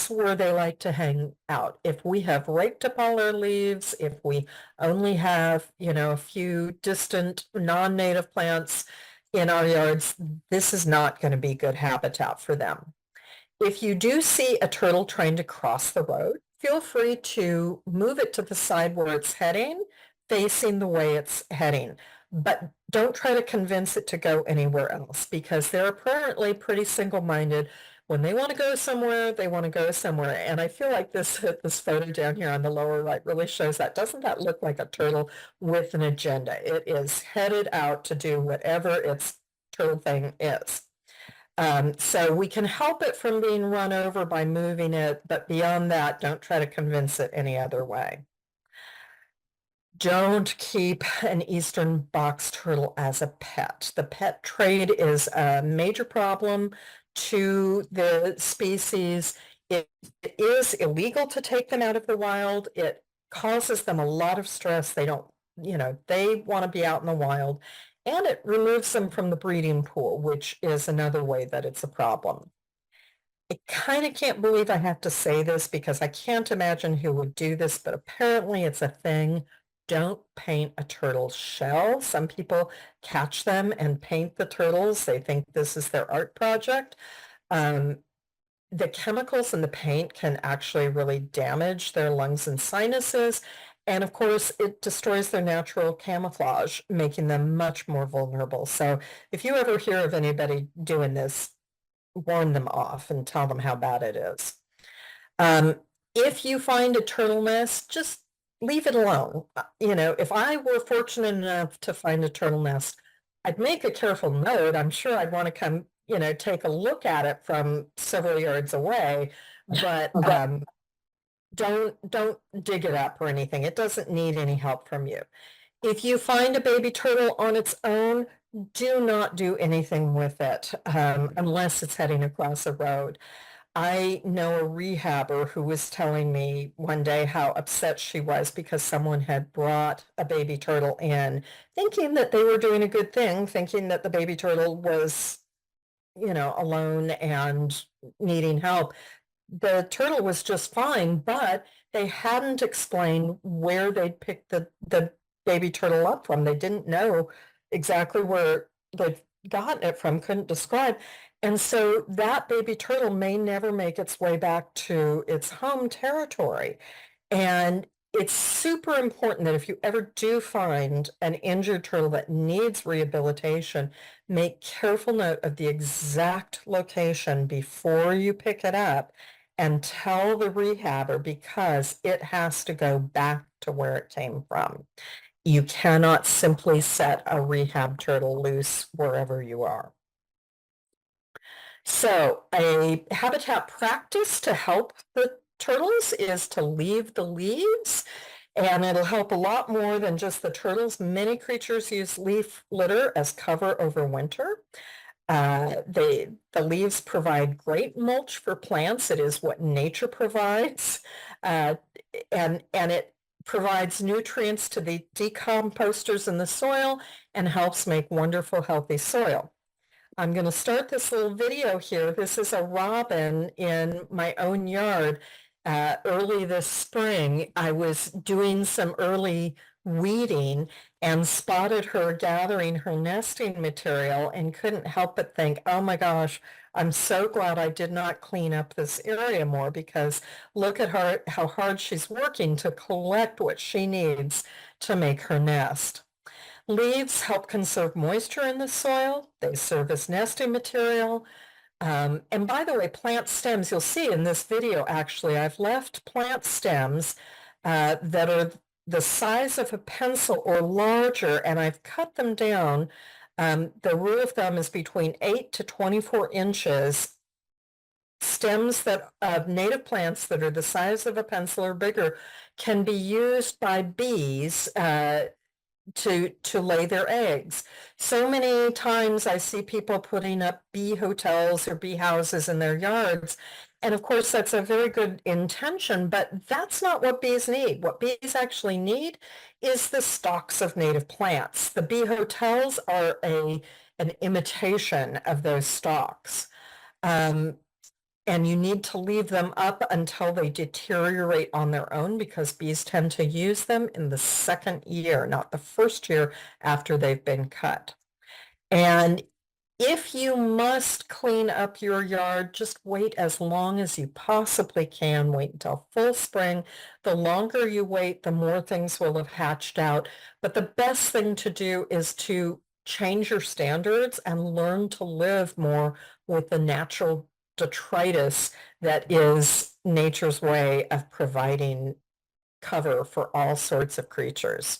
where they like to hang out. If we have raked up all our leaves, if we only have, a few distant non-native plants in our yards, this is not going to be good habitat for them. If you do see a turtle trying to cross the road, feel free to move it to the side where it's heading, facing the way it's heading. But don't try to convince it to go anywhere else, because they're apparently pretty single-minded. When they want to go somewhere, they want to go somewhere. And I feel like this photo down here on the lower right really shows that. Doesn't that look like a turtle with an agenda? It is headed out to do whatever its turtle thing is. So we can help it from being run over by moving it, but beyond that, don't try to convince it any other way. Don't keep an eastern box turtle as a pet. The pet trade is a major problem to the species. It is illegal to take them out of the wild. It causes them a lot of stress. They don't, they want to be out in the wild, and it removes them from the breeding pool, which is another way that it's a problem. I kind of can't believe I have to say this because I can't imagine who would do this, but apparently it's a thing. Don't paint a turtle shell. Some people catch them and paint the turtles. They think this is their art project. The chemicals in the paint can actually really damage their lungs and sinuses. And of course, it destroys their natural camouflage, making them much more vulnerable. So if you ever hear of anybody doing this, warn them off and tell them how bad it is. If you find a turtle nest, just leave it alone. You know, if I were fortunate enough to find a turtle nest, I'd make a careful note. I'm sure I'd want to come, you know, take a look at it from several yards away, but don't dig it up or anything. It doesn't need any help from you. If you find a baby turtle on its own, do not do anything with it unless it's heading across a road. I know a rehabber who was telling me one day how upset she was because someone had brought a baby turtle in, thinking that they were doing a good thing, thinking that the baby turtle was, you know, alone and needing help. The turtle was just fine, but they hadn't explained where they'd picked the baby turtle up from. They didn't know exactly where they'd gotten it from, couldn't describe. And so that baby turtle may never make its way back to its home territory. And it's super important that if you ever do find an injured turtle that needs rehabilitation, make careful note of the exact location before you pick it up and tell the rehabber, because it has to go back to where it came from. You cannot simply set a rehab turtle loose wherever you are. So a habitat practice to help the turtles is to leave the leaves, and it'll help a lot more than just the turtles. Many creatures use leaf litter as cover over winter. The leaves provide great mulch for plants. It is what nature provides, and it provides nutrients to the decomposters in the soil and helps make wonderful, healthy soil. I'm going to start this little video here. This is a robin in my own yard. Early this spring, I was doing some early weeding and spotted her gathering her nesting material and couldn't help but think, oh my gosh, I'm so glad I did not clean up this area more, because look at her, how hard she's working to collect what she needs to make her nest. Leaves help conserve moisture in the soil. They serve as nesting material. And by the way, plant stems, you'll see in this video, actually, I've left plant stems that are the size of a pencil or larger, and I've cut them down. The rule of thumb is between 8 to 24 inches. Stems that of native plants that are the size of a pencil or bigger can be used by bees to lay their eggs. So many times I see people putting up bee hotels or bee houses in their yards. And of course, that's a very good intention, but that's not what bees need. What bees actually need is the stalks of native plants. The bee hotels are an imitation of those stalks. And you need to leave them up until they deteriorate on their own, because bees tend to use them in the second year, not the first year after they've been cut. And if you must clean up your yard, just wait as long as you possibly can. Wait until full spring. The longer you wait, the more things will have hatched out. But the best thing to do is to change your standards and learn to live more with the natural detritus that is nature's way of providing cover for all sorts of creatures.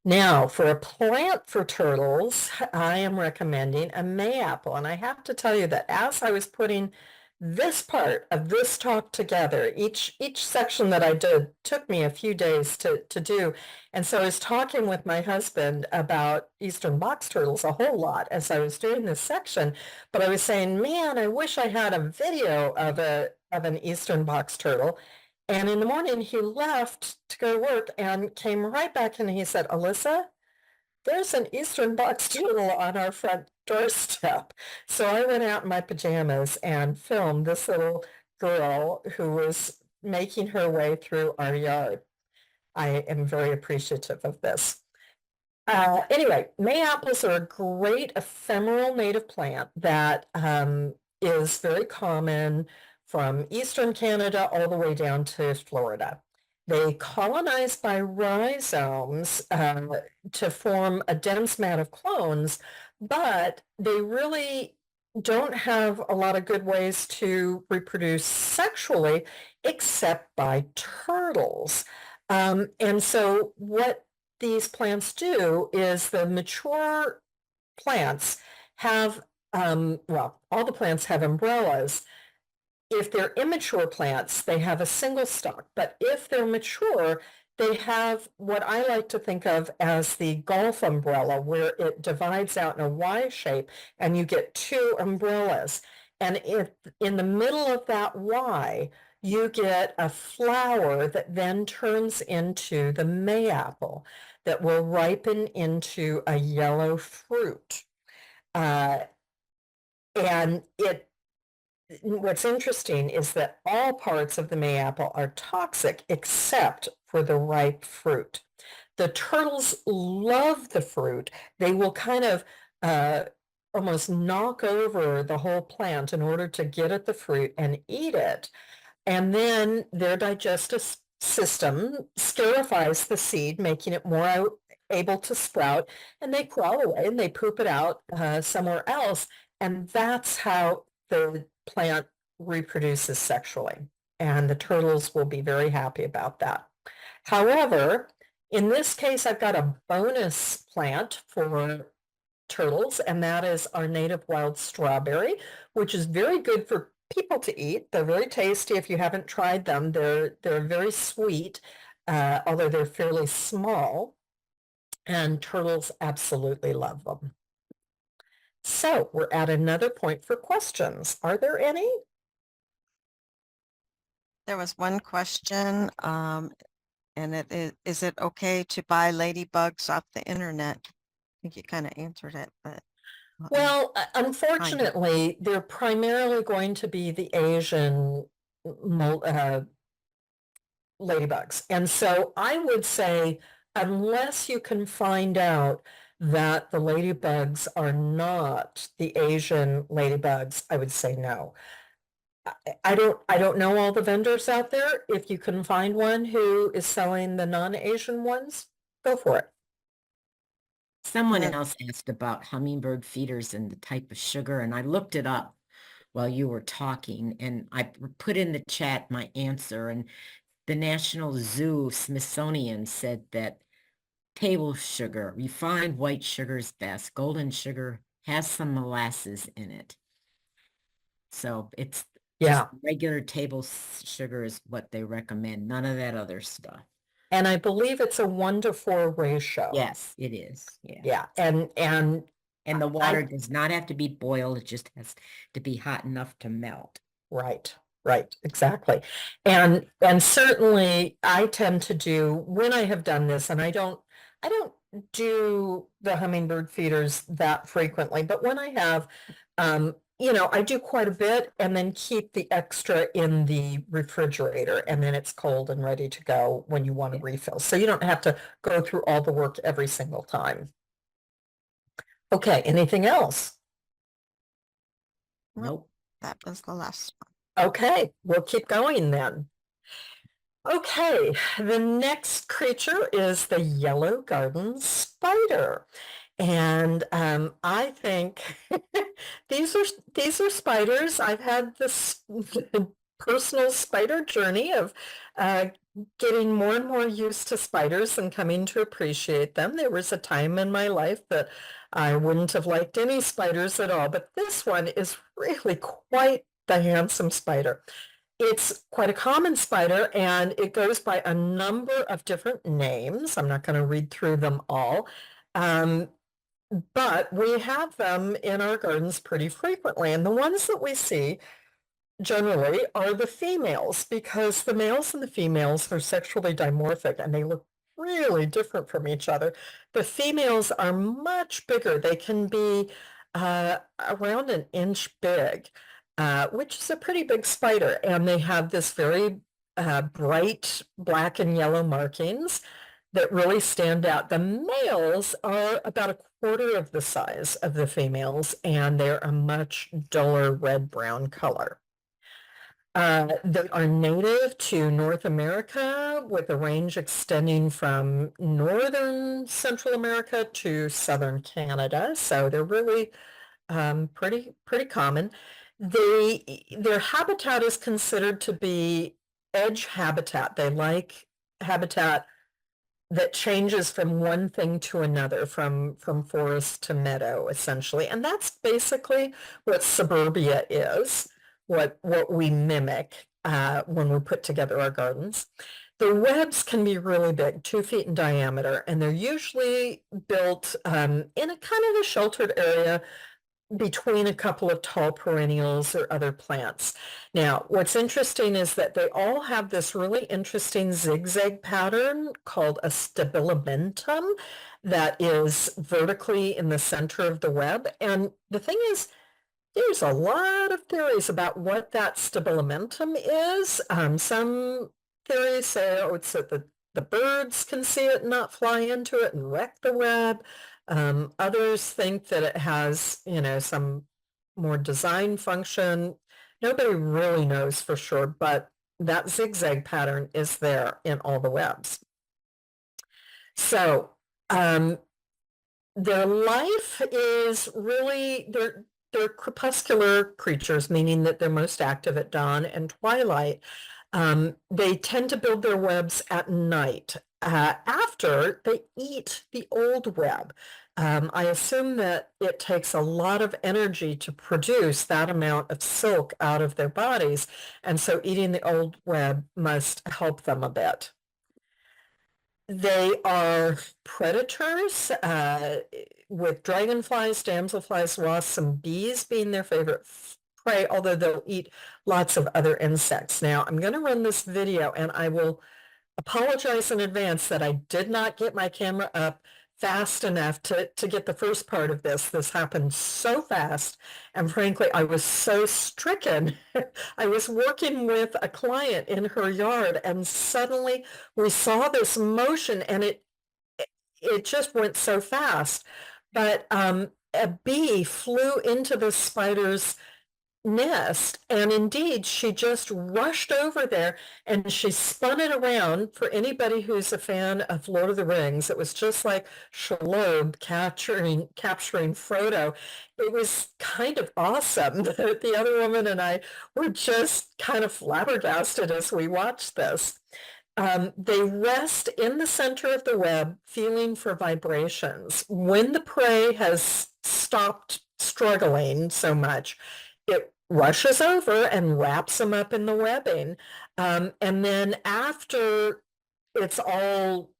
Now, for a plant for turtles, I am recommending a mayapple. And I have to tell you that as I was putting this part of this talk together, each section that I did took me a few days to do. And so I was talking with my husband about eastern box turtles a whole lot as I was doing this section. But I was saying, man, I wish I had a video of an eastern box turtle. And in the morning, he left to go to work and came right back and he said, Alyssa, there's an eastern box turtle on our front doorstep. So I went out in my pajamas and filmed this little girl who was making her way through our yard. I am very appreciative of this. Anyway, Mayaples are a great ephemeral native plant that is very common from eastern Canada all the way down to Florida. They colonize by rhizomes to form a dense mat of clones, but they really don't have a lot of good ways to reproduce sexually except by turtles. And so what these plants do is the mature plants have, well, all the plants have umbrellas. If they're immature plants, they have a single stalk, but if they're mature, they have what I like to think of as the golf umbrella, where it divides out in a Y shape and you get two umbrellas. And if in the middle of that Y, you get a flower that then turns into the mayapple that will ripen into a yellow fruit. And what's interesting is that all parts of the mayapple are toxic except for the ripe fruit. The turtles love the fruit. They will kind of almost knock over the whole plant in order to get at the fruit and eat it. And then their digestive system scarifies the seed, making it more able to sprout, and they crawl away and they poop it out somewhere else. And that's how the plant reproduces sexually. And the turtles will be very happy about that. However, in this case, I've got a bonus plant for turtles, and that is our native wild strawberry, which is very good for people to eat. They're very tasty. If you haven't tried them, they're very sweet, although they're fairly small, and turtles absolutely love them. So we're at another point for questions. Are there any? There was one question, and is it okay to buy ladybugs off the internet? I think you kind of answered it, but. Well, unfortunately, they're primarily going to be the Asian ladybugs. And so I would say, unless you can find out that the ladybugs are not the Asian ladybugs, I would say no. I don't know all the vendors out there. If you can find one who is selling the non-Asian ones, go for it. Someone else asked about hummingbird feeders and the type of sugar, and I looked it up while you were talking, and I put in the chat my answer, and the National Zoo Smithsonian said that table sugar, refined white sugar is best. Golden sugar has some molasses in it. So it's just regular table sugar is what they recommend. None of that other stuff. And I believe it's a 1-to-4 ratio. Yes, it is. Yeah. And the water does not have to be boiled. It just has to be hot enough to melt. Right, exactly. And certainly I tend to do, when I have done this, and I don't do the hummingbird feeders that frequently, but when I have, I do quite a bit and then keep the extra in the refrigerator, and then it's cold and ready to go when you want to refill. So you don't have to go through all the work every single time. Okay, anything else? Nope, that was the last one. Okay, we'll keep going then. Okay, the next creature is the yellow garden spider. And I think these are spiders. I've had this personal spider journey of getting more and more used to spiders and coming to appreciate them. There was a time in my life that I wouldn't have liked any spiders at all, but this one is really quite the handsome spider. It's quite a common spider, and it goes by a number of different names. I'm not going to read through them all. But we have them in our gardens pretty frequently, and the ones that we see generally are the females, because the males and the females are sexually dimorphic and they look really different from each other. The females are much bigger. They can be around an inch big, which is a pretty big spider. And they have this very bright black and yellow markings that really stand out. The males are about a quarter of the size of the females, and they're a much duller red-brown color. They are native to North America with a range extending from northern Central America to southern Canada. So they're really pretty common. Their habitat is considered to be edge habitat. They like habitat that changes from one thing to another, from forest to meadow, essentially. And that's basically what suburbia is, what we mimic when we put together our gardens. The webs can be really big, 2 feet in diameter, and they're usually built in a kind of a sheltered area between a couple of tall perennials or other plants. Now, what's interesting is that they all have this really interesting zigzag pattern called a stabilimentum that is vertically in the center of the web. And the thing is, there's a lot of theories about what that stabilimentum is. Some theories say, oh, it's that the birds can see it and not fly into it and wreck the web. Others think that it has, some more design function. Nobody really knows for sure, but that zigzag pattern is there in all the webs. So their life is really, they're crepuscular creatures, meaning that they're most active at dawn and twilight. They tend to build their webs at night after they eat the old web. I assume that it takes a lot of energy to produce that amount of silk out of their bodies, and so eating the old web must help them a bit. They are predators, with dragonflies, damselflies, wasps, and bees being their favorite prey, although they'll eat lots of other insects. Now, I'm going to run this video, and I will apologize in advance that I did not get my camera up fast enough to get the first part of this. This happened so fast, and frankly, I was so stricken. I was working with a client in her yard, and suddenly we saw this motion, and it just went so fast. But a bee flew into the spider's nest, and indeed she just rushed over there and she spun it around. For anybody who's a fan of Lord of the Rings, it was just like Shelob capturing Frodo. It was kind of awesome. The other woman and I were just kind of flabbergasted as we watched this. They rest in the center of the web, feeling for vibrations. When the prey has stopped struggling so much, it rushes over and wraps them up in the webbing. And then after it's all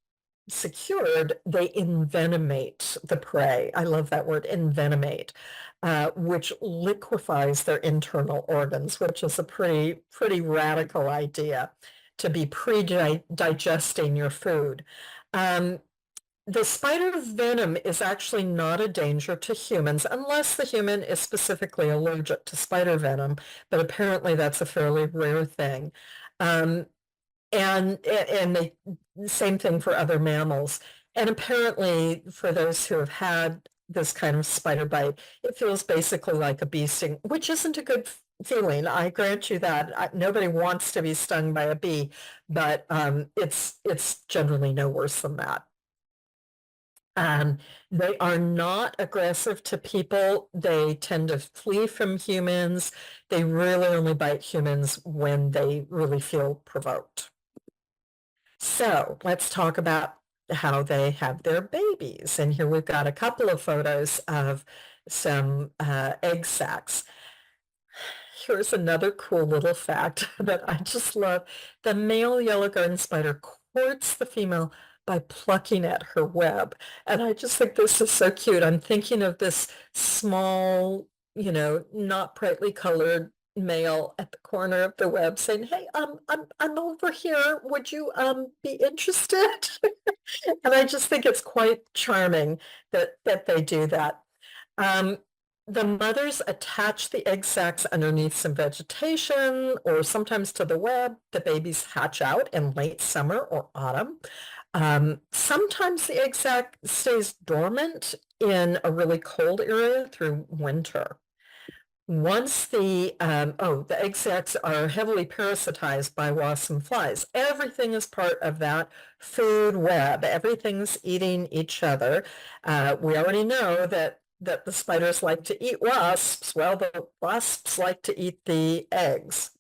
secured, they envenomate the prey. I love that word, envenomate, which liquefies their internal organs, which is a pretty radical idea, to be pre-digesting your food. The spider venom is actually not a danger to humans unless the human is specifically allergic to spider venom, but apparently that's a fairly rare thing. And the same thing for other mammals. And apparently for those who have had this kind of spider bite, it feels basically like a bee sting, which isn't a good feeling. I grant you that. Nobody wants to be stung by a bee, but it's generally no worse than that. They are not aggressive to people. They tend to flee from humans. They really only bite humans when they really feel provoked. So let's talk about how they have their babies. And here we've got a couple of photos of some egg sacs. Here's another cool little fact that I just love. The male yellow garden spider courts the female by plucking at her web. And I just think this is so cute. I'm thinking of this small, not brightly colored male at the corner of the web saying, "Hey, I'm over here. Would you be interested?" And I just think it's quite charming that they do that. The mothers attach the egg sacs underneath some vegetation or sometimes to the web. The babies hatch out in late summer or autumn. Sometimes the egg sac stays dormant in a really cold area through winter. Once the egg sacs are heavily parasitized by wasps and flies. Everything is part of that food web. Everything's eating each other. We already know that the spiders like to eat wasps. Well, the wasps like to eat the eggs.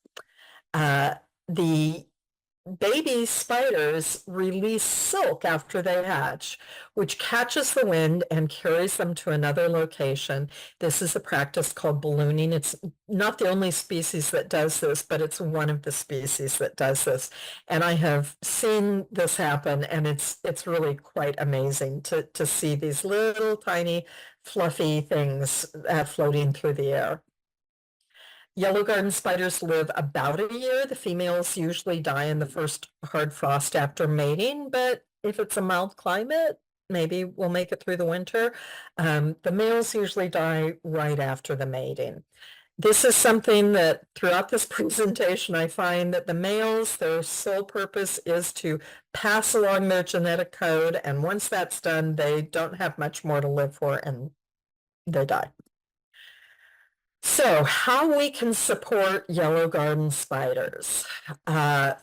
The baby spiders release silk after they hatch, which catches the wind and carries them to another location. This is a practice called ballooning. It's not the only species that does this, but it's one of the species that does this. And I have seen this happen, and it's really quite amazing to see these little tiny fluffy things floating through the air. Yellow garden spiders live about a year. The females usually die in the first hard frost after mating, but if it's a mild climate, maybe we'll make it through the winter. The males usually die right after the mating. This is something that throughout this presentation, I find that the males, their sole purpose is to pass along their genetic code, and once that's done, they don't have much more to live for and they die. So how we can support yellow garden spiders.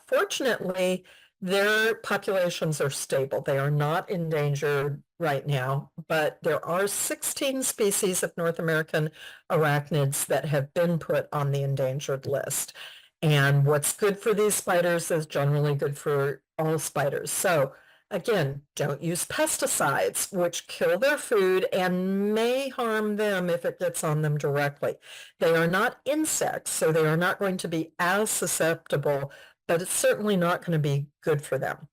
Fortunately, their populations are stable. They are not endangered right now, but there are 16 species of North American arachnids that have been put on the endangered list. And what's good for these spiders is generally good for all spiders. So again, don't use pesticides, which kill their food and may harm them if it gets on them directly. They are not insects, so they are not going to be as susceptible, but it's certainly not going to be good for them.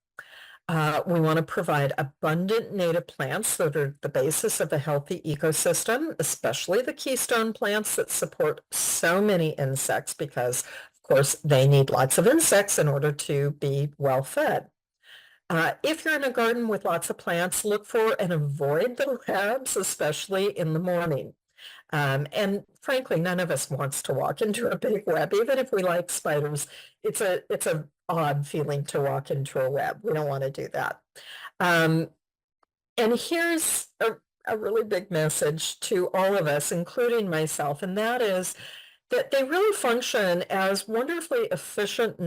We want to provide abundant native plants that are the basis of a healthy ecosystem, especially the keystone plants that support so many insects because, of course, they need lots of insects in order to be well fed. If you're in a garden with lots of plants, look for and avoid the webs, especially in the morning. And frankly, none of us wants to walk into a big web, even if we like spiders. It's a odd feeling to walk into a web. We don't want to do that. And here's a really big message to all of us, including myself, and that is that they really function as wonderfully efficient,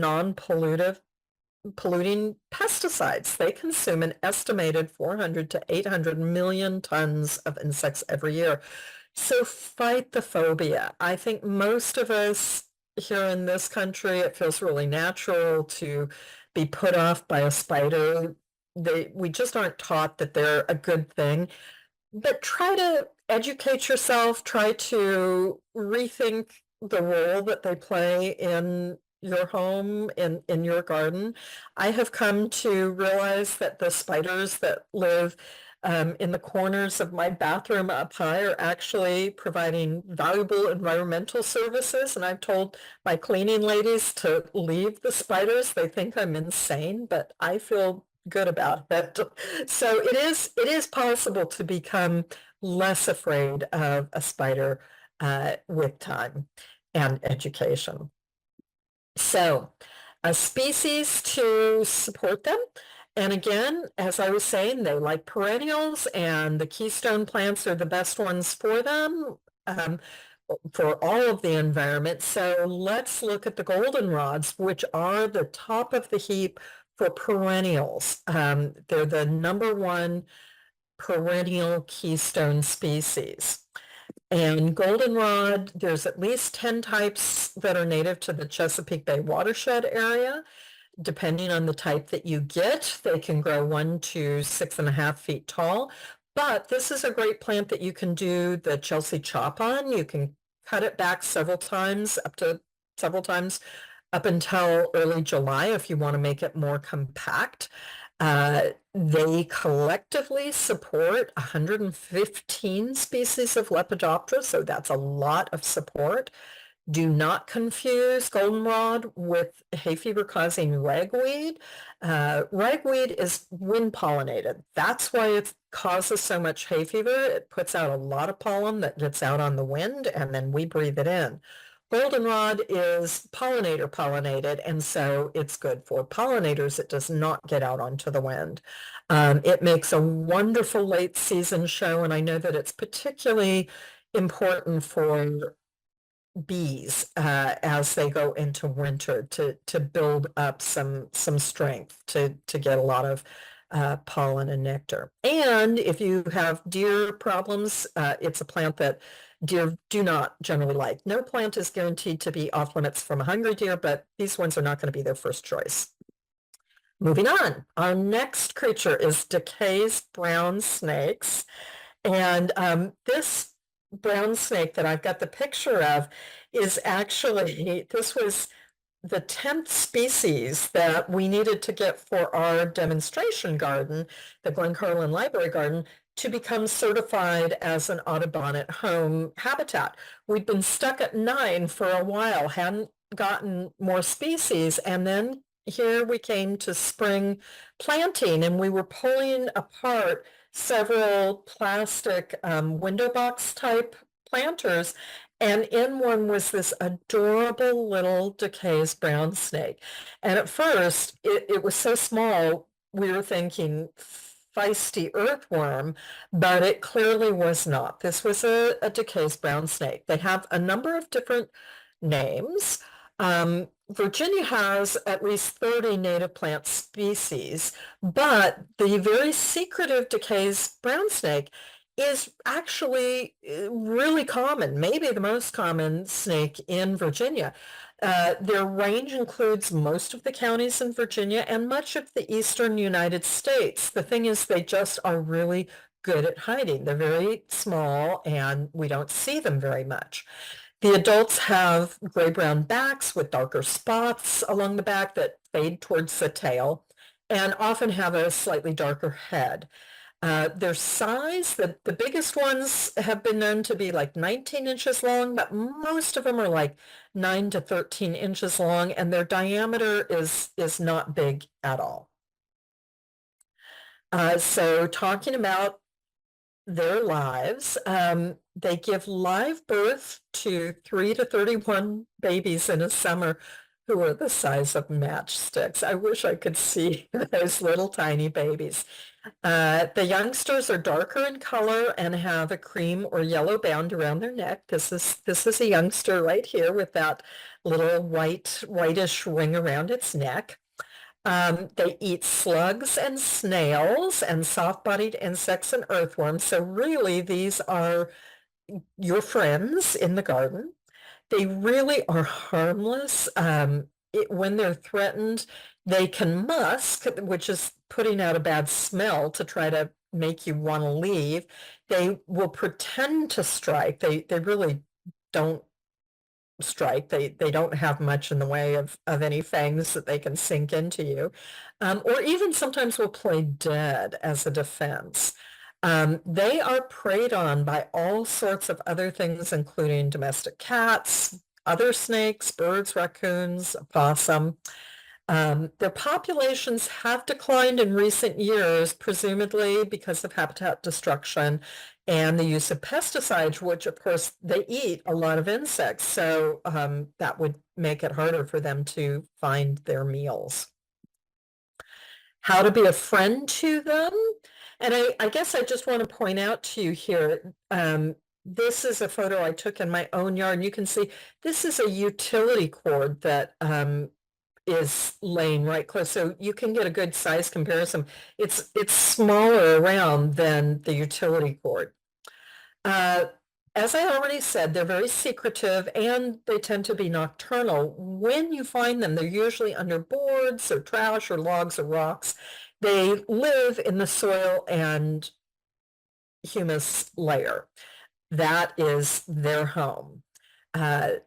polluting pesticides. They consume an estimated 400 to 800 million tons of insects every year. So fight the phobia. I think most of us here in this country, it feels really natural to be put off by a spider. We just aren't taught that they're a good thing. But try to educate yourself, try to rethink the role that they play in your home, in your garden. I have come to realize that the spiders that live in the corners of my bathroom up high are actually providing valuable environmental services. And I've told my cleaning ladies to leave the spiders. They think I'm insane, but I feel good about it. So it is possible to become less afraid of a spider with time and education. So a species to support them. And again, as I was saying, they like perennials, and the keystone plants are the best ones for them, for all of the environment. So let's look at the goldenrods, which are the top of the heap for perennials. They're the #1 perennial keystone species. And goldenrod, there's at least 10 types that are native to the Chesapeake Bay watershed area. Depending on the type that you get, they can grow 1 to 6.5 feet tall. But this is a great plant that you can do the Chelsea chop on. You can cut it back several times up until early July if you want to make it more compact. They collectively support 115 species of Lepidoptera, so that's a lot of support. Do not confuse goldenrod with hay fever causing ragweed. Ragweed is wind pollinated. That's why it causes so much hay fever. It puts out a lot of pollen that gets out on the wind, and then we breathe it in. Goldenrod is pollinator pollinated, and so it's good for pollinators. It does not get out onto the wind. It makes a wonderful late season show, and I know that it's particularly important for bees as they go into winter to build up some strength to get a lot of pollen and nectar. And if you have deer problems, it's a plant that deer do not generally like. No plant is guaranteed to be off limits from a hungry deer, but these ones are not going to be their first choice. Moving on, our next creature is Decay's brown snakes. And this brown snake that I've got the picture of is actually, this was the 10th species that we needed to get for our demonstration garden, the Glen Carlin Library Garden, to become certified as an Audubon at home habitat. We'd been stuck at 9 for a while, hadn't gotten more species, and then here we came to spring planting, and we were pulling apart several plastic window box type planters, and in one was this adorable little Decay's brown snake. And at first, it was so small, we were thinking feisty earthworm, but it clearly was not. This was a Decay's brown snake. They have a number of different names. Virginia has at least 30 native plant species, but the very secretive Decay's brown snake is actually really common, maybe the most common snake in Virginia. Their range includes most of the counties in Virginia and much of the eastern United States. The thing is, they just are really good at hiding. They're very small and we don't see them very much. The adults have gray-brown backs with darker spots along the back that fade towards the tail and often have a slightly darker head. Their size, the biggest ones have been known to be like 19 inches long, but most of them are like 9 to 13 inches long, and their diameter is not big at all. So talking about their lives, they give live birth to 3 to 31 babies in a summer who are the size of matchsticks. I wish I could see those little tiny babies. The youngsters are darker in color and have a cream or yellow band around their neck. This is a youngster right here with that little whitish ring around its neck. They eat slugs and snails and soft-bodied insects and earthworms. So really, these are your friends in the garden. They really are harmless. When they're threatened, they can musk, which is putting out a bad smell to try to make you want to leave. They will pretend to strike. They really don't strike. They don't have much in the way of any fangs that they can sink into you, or even sometimes will play dead as a defense. They are preyed on by all sorts of other things, including domestic cats, other snakes, birds, raccoons, opossum. Their populations have declined in recent years, presumably because of habitat destruction and the use of pesticides, which of course they eat a lot of insects. So that would make it harder for them to find their meals. How to be a friend to them. And I guess I just want to point out to you here, this is a photo I took in my own yard. And you can see this is a utility cord that is laying right close. So you can get a good size comparison. It's smaller around than the utility cord. As I already said, they're very secretive and they tend to be nocturnal. When you find them, they're usually under boards or trash or logs or rocks. They live in the soil and humus layer. That is their home.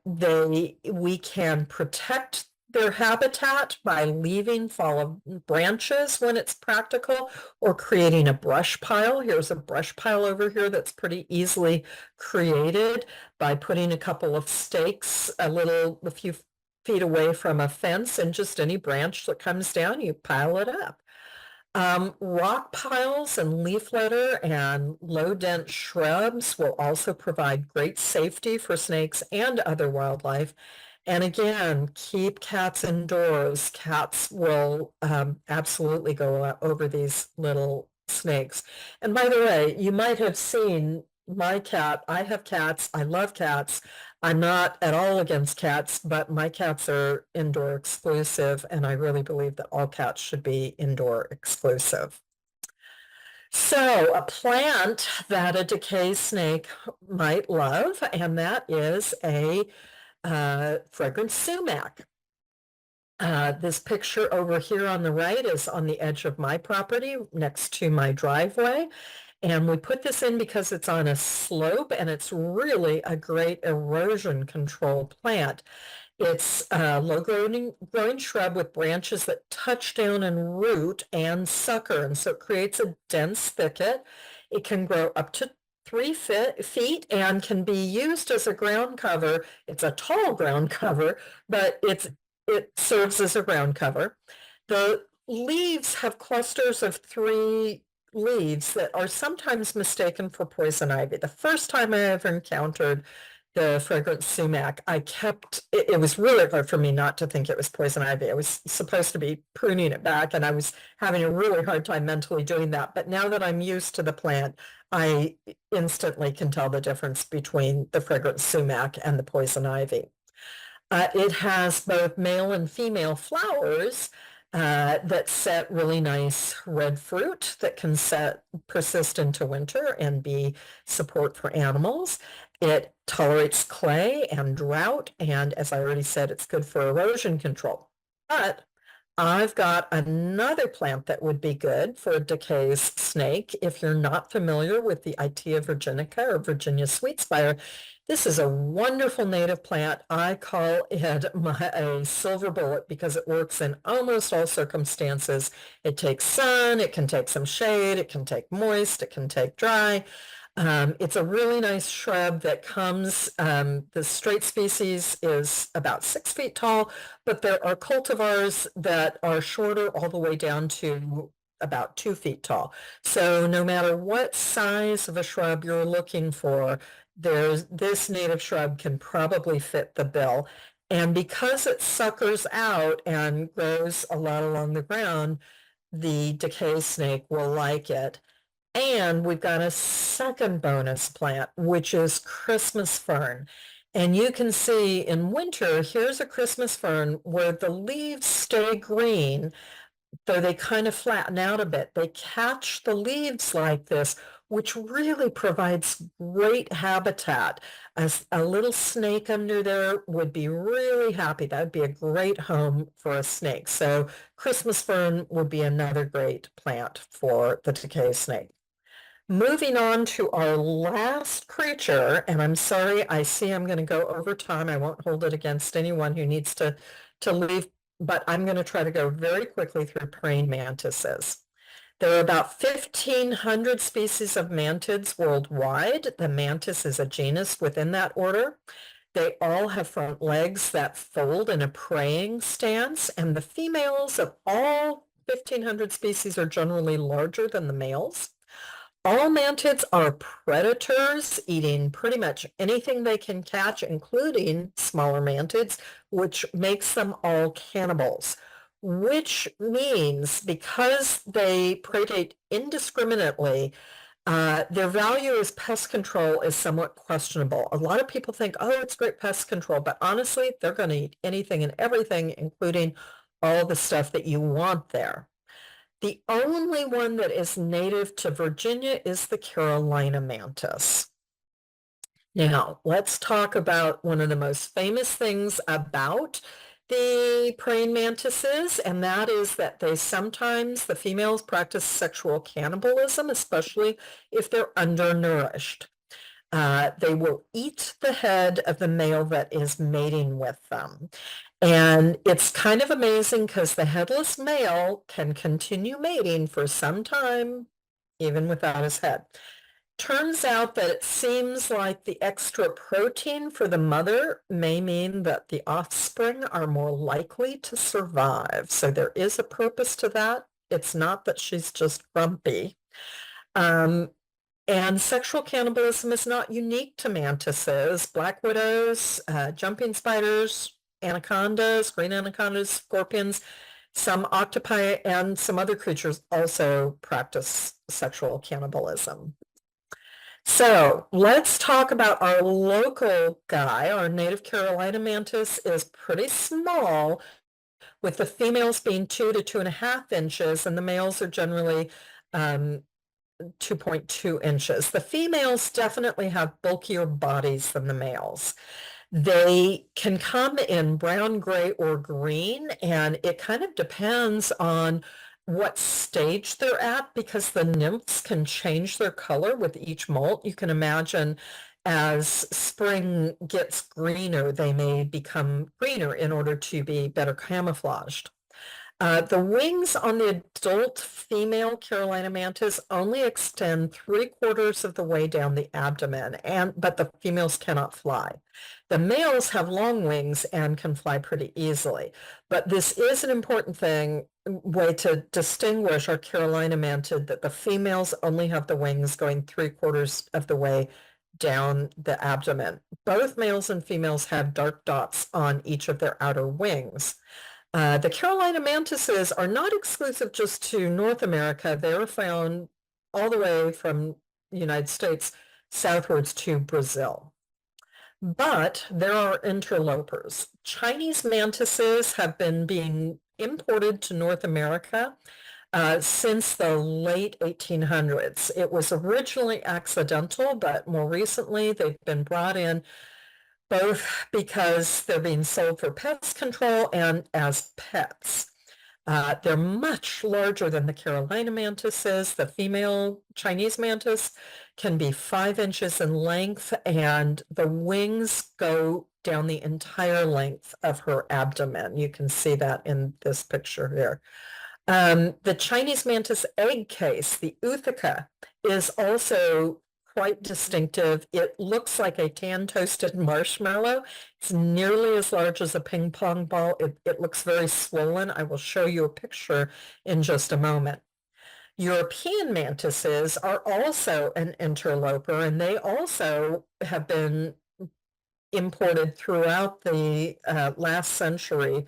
We can protect their habitat by leaving fallen branches when it's practical, or creating a brush pile. Here's a brush pile over here that's pretty easily created by putting a couple of stakes a few feet away from a fence, and just any branch that comes down, you pile it up. Rock piles and leaf litter and low dense shrubs will also provide great safety for snakes and other wildlife. And again, keep cats indoors. Cats will absolutely go over these little snakes. And by the way, you might have seen my cat. I have cats. I love cats. I'm not at all against cats, but my cats are indoor exclusive, and I really believe that all cats should be indoor exclusive. So a plant that a decay snake might love, and that is a fragrant sumac. This picture over here on the right is on the edge of my property next to my driveway. And we put this in because it's on a slope, and it's really a great erosion control plant. It's a low-growing shrub with branches that touch down and root and sucker, and so it creates a dense thicket. It can grow up to 3 feet and can be used as a ground cover. It's a tall ground cover, but it serves as a ground cover. The leaves have clusters of 3 leaves that are sometimes mistaken for poison ivy. The first time I ever encountered the fragrant sumac, it was really hard for me not to think it was poison ivy. I was supposed to be pruning it back, and I was having a really hard time mentally doing that. But now that I'm used to the plant, I instantly can tell the difference between the fragrant sumac and the poison ivy. It has both male and female flowers that set really nice red fruit that can persist into winter and be support for animals. It tolerates clay and drought, and as I already said, it's good for erosion control. But I've got another plant that would be good for a decay's snake. If you're not familiar with the Itea virginica or Virginia sweetspire, this is a wonderful native plant. I call it a silver bullet because it works in almost all circumstances. It takes sun, it can take some shade, it can take moist, it can take dry. It's a really nice shrub that comes, the straight species is about 6 feet tall, but there are cultivars that are shorter all the way down to about 2 feet tall. So no matter what size of a shrub you're looking for, this native shrub can probably fit the bill. And because it suckers out and grows a lot along the ground, the decay snake will like it. And we've got a second bonus plant, which is Christmas fern. And you can see in winter, here's a Christmas fern where the leaves stay green, though they kind of flatten out a bit. They catch the leaves like this, which really provides great habitat. A little snake under there would be really happy. That would be a great home for a snake. So Christmas fern would be another great plant for the decay snake. Moving on to our last creature, and I'm sorry, I see I'm going to go over time. I won't hold it against anyone who needs to leave, but I'm going to try to go very quickly through praying mantises. There are about 1,500 species of mantids worldwide. The mantis is a genus within that order. They all have front legs that fold in a praying stance, and the females of all 1,500 species are generally larger than the males. All mantids are predators, eating pretty much anything they can catch, including smaller mantids, which makes them all cannibals, which means because they predate indiscriminately, their value as pest control is somewhat questionable. A lot of people think, oh, it's great pest control, but honestly, they're going to eat anything and everything, including all the stuff that you want there. The only one that is native to Virginia is the Carolina mantis. Now, let's talk about one of the most famous things about the praying mantises, and that is that the females practice sexual cannibalism, especially if they're undernourished. They will eat the head of the male that is mating with them. And it's kind of amazing because the headless male can continue mating for some time, even without his head. Turns out that it seems like the extra protein for the mother may mean that the offspring are more likely to survive. So there is a purpose to that. It's not that she's just grumpy. And sexual cannibalism is not unique to mantises. Black widows, jumping spiders, anacondas, green anacondas, scorpions, some octopi, and some other creatures also practice sexual cannibalism. So let's talk about our local guy. Our native Carolina mantis is pretty small, with the females being 2 to 2.5 inches, and the males are generally 2.2 inches. The females definitely have bulkier bodies than the males. They can come in brown, gray, or green, and it kind of depends on what stage they're at because the nymphs can change their color with each molt. You can imagine as spring gets greener, they may become greener in order to be better camouflaged. The wings on the adult female Carolina mantis only extend 3/4 of the way down the abdomen, but the females cannot fly. The males have long wings and can fly pretty easily, but this is an important way to distinguish our Carolina mantid, that the females only have the wings going 3/4 of the way down the abdomen. Both males and females have dark dots on each of their outer wings. The Carolina mantises are not exclusive just to North America. They are found all the way from the United States southwards to Brazil. But there are interlopers. Chinese mantises have been being imported to North America since the late 1800s. It was originally accidental, but more recently they've been brought in both because they're being sold for pest control and as pets. They're much larger than the Carolina mantises. The female Chinese mantis can be 5 inches in length, and the wings go down the entire length of her abdomen. You can see that in this picture here. The Chinese mantis egg case, the Utica, is also quite distinctive. It looks like a tan toasted marshmallow. It's nearly as large as a ping pong ball. It looks very swollen. I will show you a picture in just a moment. European mantises are also an interloper, and they also have been imported throughout the last century,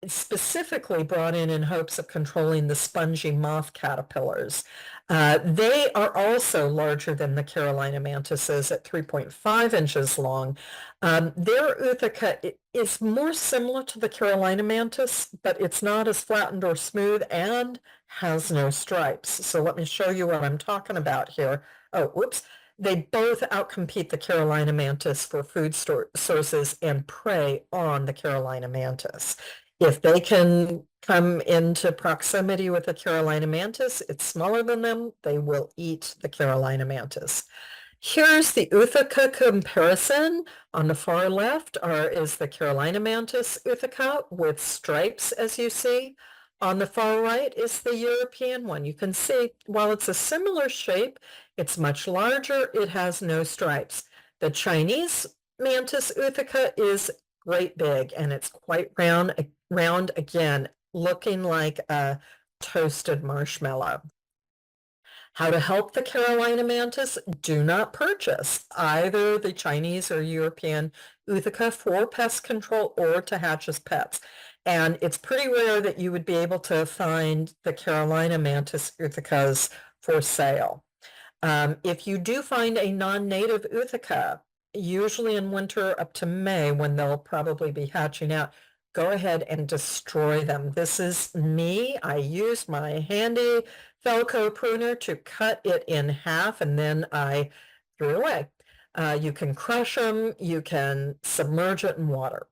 specifically brought in hopes of controlling the spongy moth caterpillars. They are also larger than the Carolina mantises at 3.5 inches long. Their Utica is more similar to the Carolina mantis, but it's not as flattened or smooth and has no stripes. So let me show you what I'm talking about here. Oh, whoops. They both outcompete the Carolina mantis for food sources and prey on the Carolina mantis. If they can come into proximity with the Carolina mantis, it's smaller than them, they will eat the Carolina mantis. Here's the Utica comparison. On the far left is the Carolina mantis Utica with stripes, as you see. On the far right is the European one. You can see, while it's a similar shape, it's much larger, it has no stripes. The Chinese mantis Utica is great big, and it's quite round again, looking like a toasted marshmallow. How to help the Carolina mantis? Do not purchase either the Chinese or European Utica for pest control or to hatch as pets. And it's pretty rare that you would be able to find the Carolina mantis Uthicas for sale. If you do find a non-native Utica, usually in winter up to May, when they'll probably be hatching out, go ahead and destroy them. This is me. I used my handy Felco pruner to cut it in half, and then I threw it away. You can crush them. You can submerge it in water.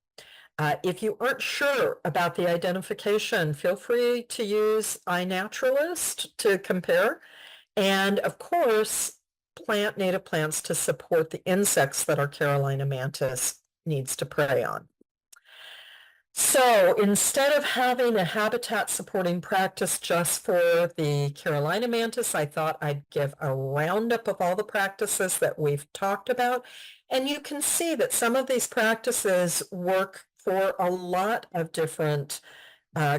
If you aren't sure about the identification, feel free to use iNaturalist to compare. And of course, plant native plants to support the insects that our Carolina mantis needs to prey on. So instead of having a habitat supporting practice just for the Carolina mantis, I thought I'd give a roundup of all the practices that we've talked about. And you can see that some of these practices work for a lot of different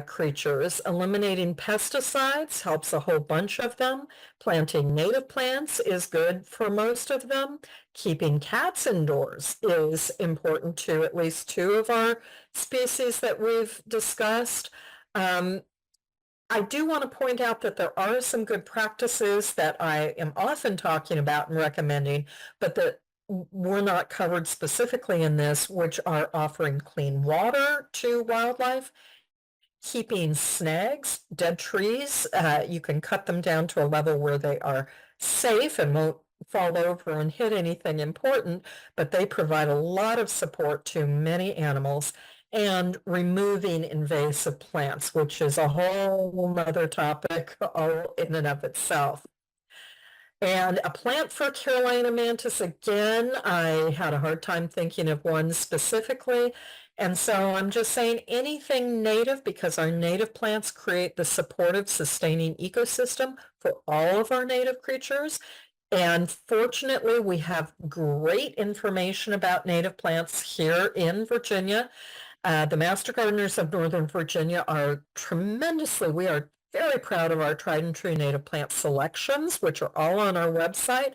creatures. Eliminating pesticides helps a whole bunch of them. Planting native plants is good for most of them. Keeping cats indoors is important to at least 2 of our species that we've discussed. I do want to point out that there are some good practices that I am often talking about and recommending, but that were not covered specifically in this, which are offering clean water to wildlife, keeping snags, dead trees. You can cut them down to a level where they are safe and won't fall over and hit anything important, but they provide a lot of support to many animals. And removing invasive plants, which is a whole other topic all in and of itself. And a plant for Carolina mantis, again, I had a hard time thinking of one specifically. And so I'm just saying anything native, because our native plants create the supportive, sustaining ecosystem for all of our native creatures. And fortunately, we have great information about native plants here in Virginia. The Master Gardeners of Northern Virginia are we are very proud of our tried and true native plant selections, which are all on our website.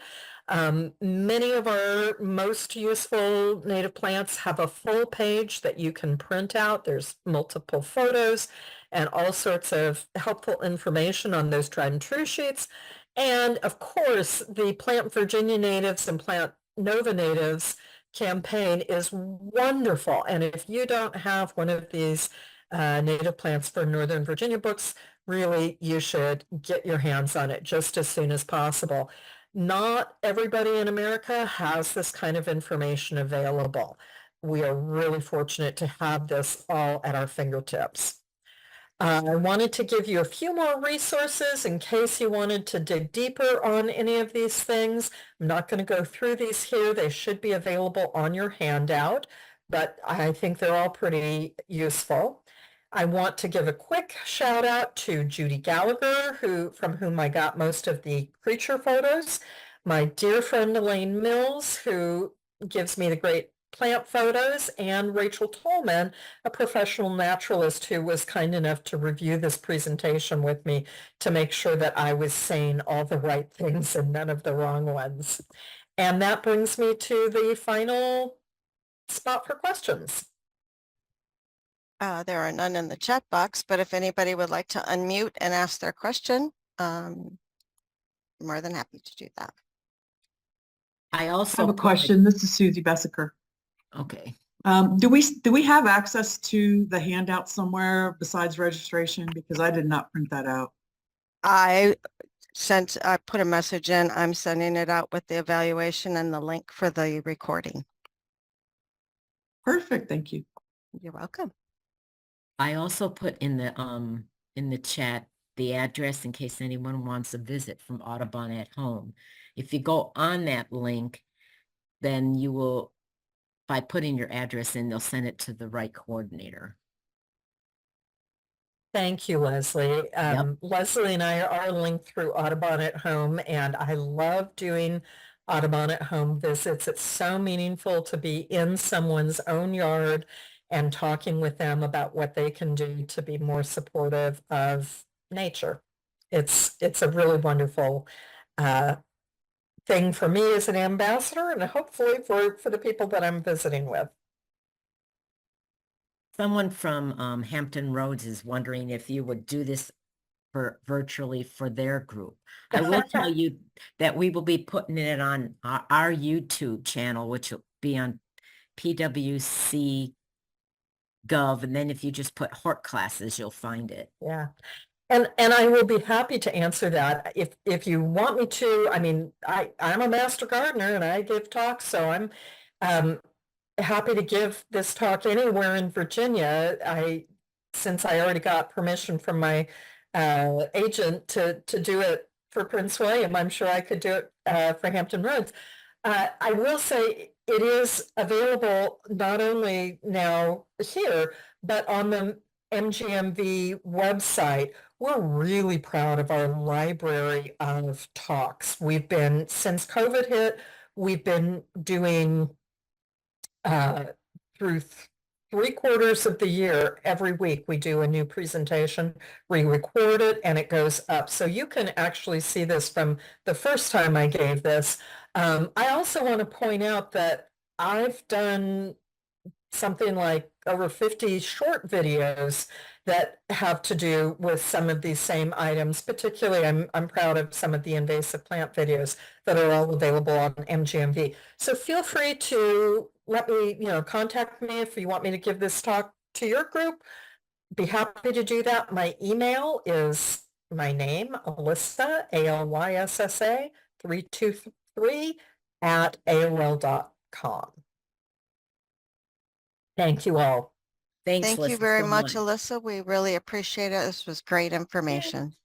Many of our most useful native plants have a full page that you can print out. There's multiple photos and all sorts of helpful information on those tried and true sheets. And of course, the Plant Virginia Natives and Plant Nova Natives campaign is wonderful. And if you don't have one of these native plants for Northern Virginia books, really, you should get your hands on it just as soon as possible. Not everybody in America has this kind of information available. We are really fortunate to have this all at our fingertips. I wanted to give you a few more resources in case you wanted to dig deeper on any of these things. I'm not going to go through these here. They should be available on your handout, but I think they're all pretty useful. I want to give a quick shout out to Judy Gallagher, from whom I got most of the creature photos, my dear friend Elaine Mills, who gives me the great plant photos, and Rachel Tolman, a professional naturalist who was kind enough to review this presentation with me to make sure that I was saying all the right things and none of the wrong ones. And that brings me to the final spot for questions. There are none in the chat box, but if anybody would like to unmute and ask their question, I'm more than happy to do that. I I also have a question. This is Susie Bessaker. Okay. Do we have access to the handout somewhere besides registration? Because I did not print that out. I put a message in. I'm sending it out with the evaluation and the link for the recording. Perfect. Thank you. You're welcome. I also put in the chat the address in case anyone wants a visit from Audubon at Home. If you go on that link, then you will, by putting your address in, they'll send it to the right coordinator. Thank you, Leslie. Leslie and I are linked through Audubon at Home, and I love doing Audubon at Home visits. It's so meaningful to be in someone's own yard and talking with them about what they can do to be more supportive of nature. It's a really wonderful thing for me as an ambassador, and hopefully for the people that I'm visiting with. Someone from Hampton Roads is wondering if you would do this virtually for their group. I will tell you that we will be putting it on our YouTube channel, which will be on PWC Gov, and then if you just put Hort classes, you'll find it. Yeah. And I will be happy to answer that if you want me to. I mean, I'm a master gardener and I give talks, so I'm happy to give this talk anywhere in Virginia. Since I already got permission from my agent to do it for Prince William, I'm sure I could do it for Hampton Roads. I will say it is available not only now here, but on the MGMV website, we're really proud of our library of talks. We've been, since COVID hit, we've been doing through 3/4 of the year, every week we do a new presentation, we record it, and it goes up. So you can actually see this from the first time I gave this. I also want to point out that I've done something like over 50 short videos that have to do with some of these same items. Particularly, I'm proud of some of the invasive plant videos that are all available on MGMV. So feel free to let me, contact me if you want me to give this talk to your group. Be happy to do that. My email is my name, Alyssa, ALYSSA 323 at AOL.com. Thank you all. Thanks, Thank you Lisa, very so much, Alyssa. We really appreciate it. This was great information.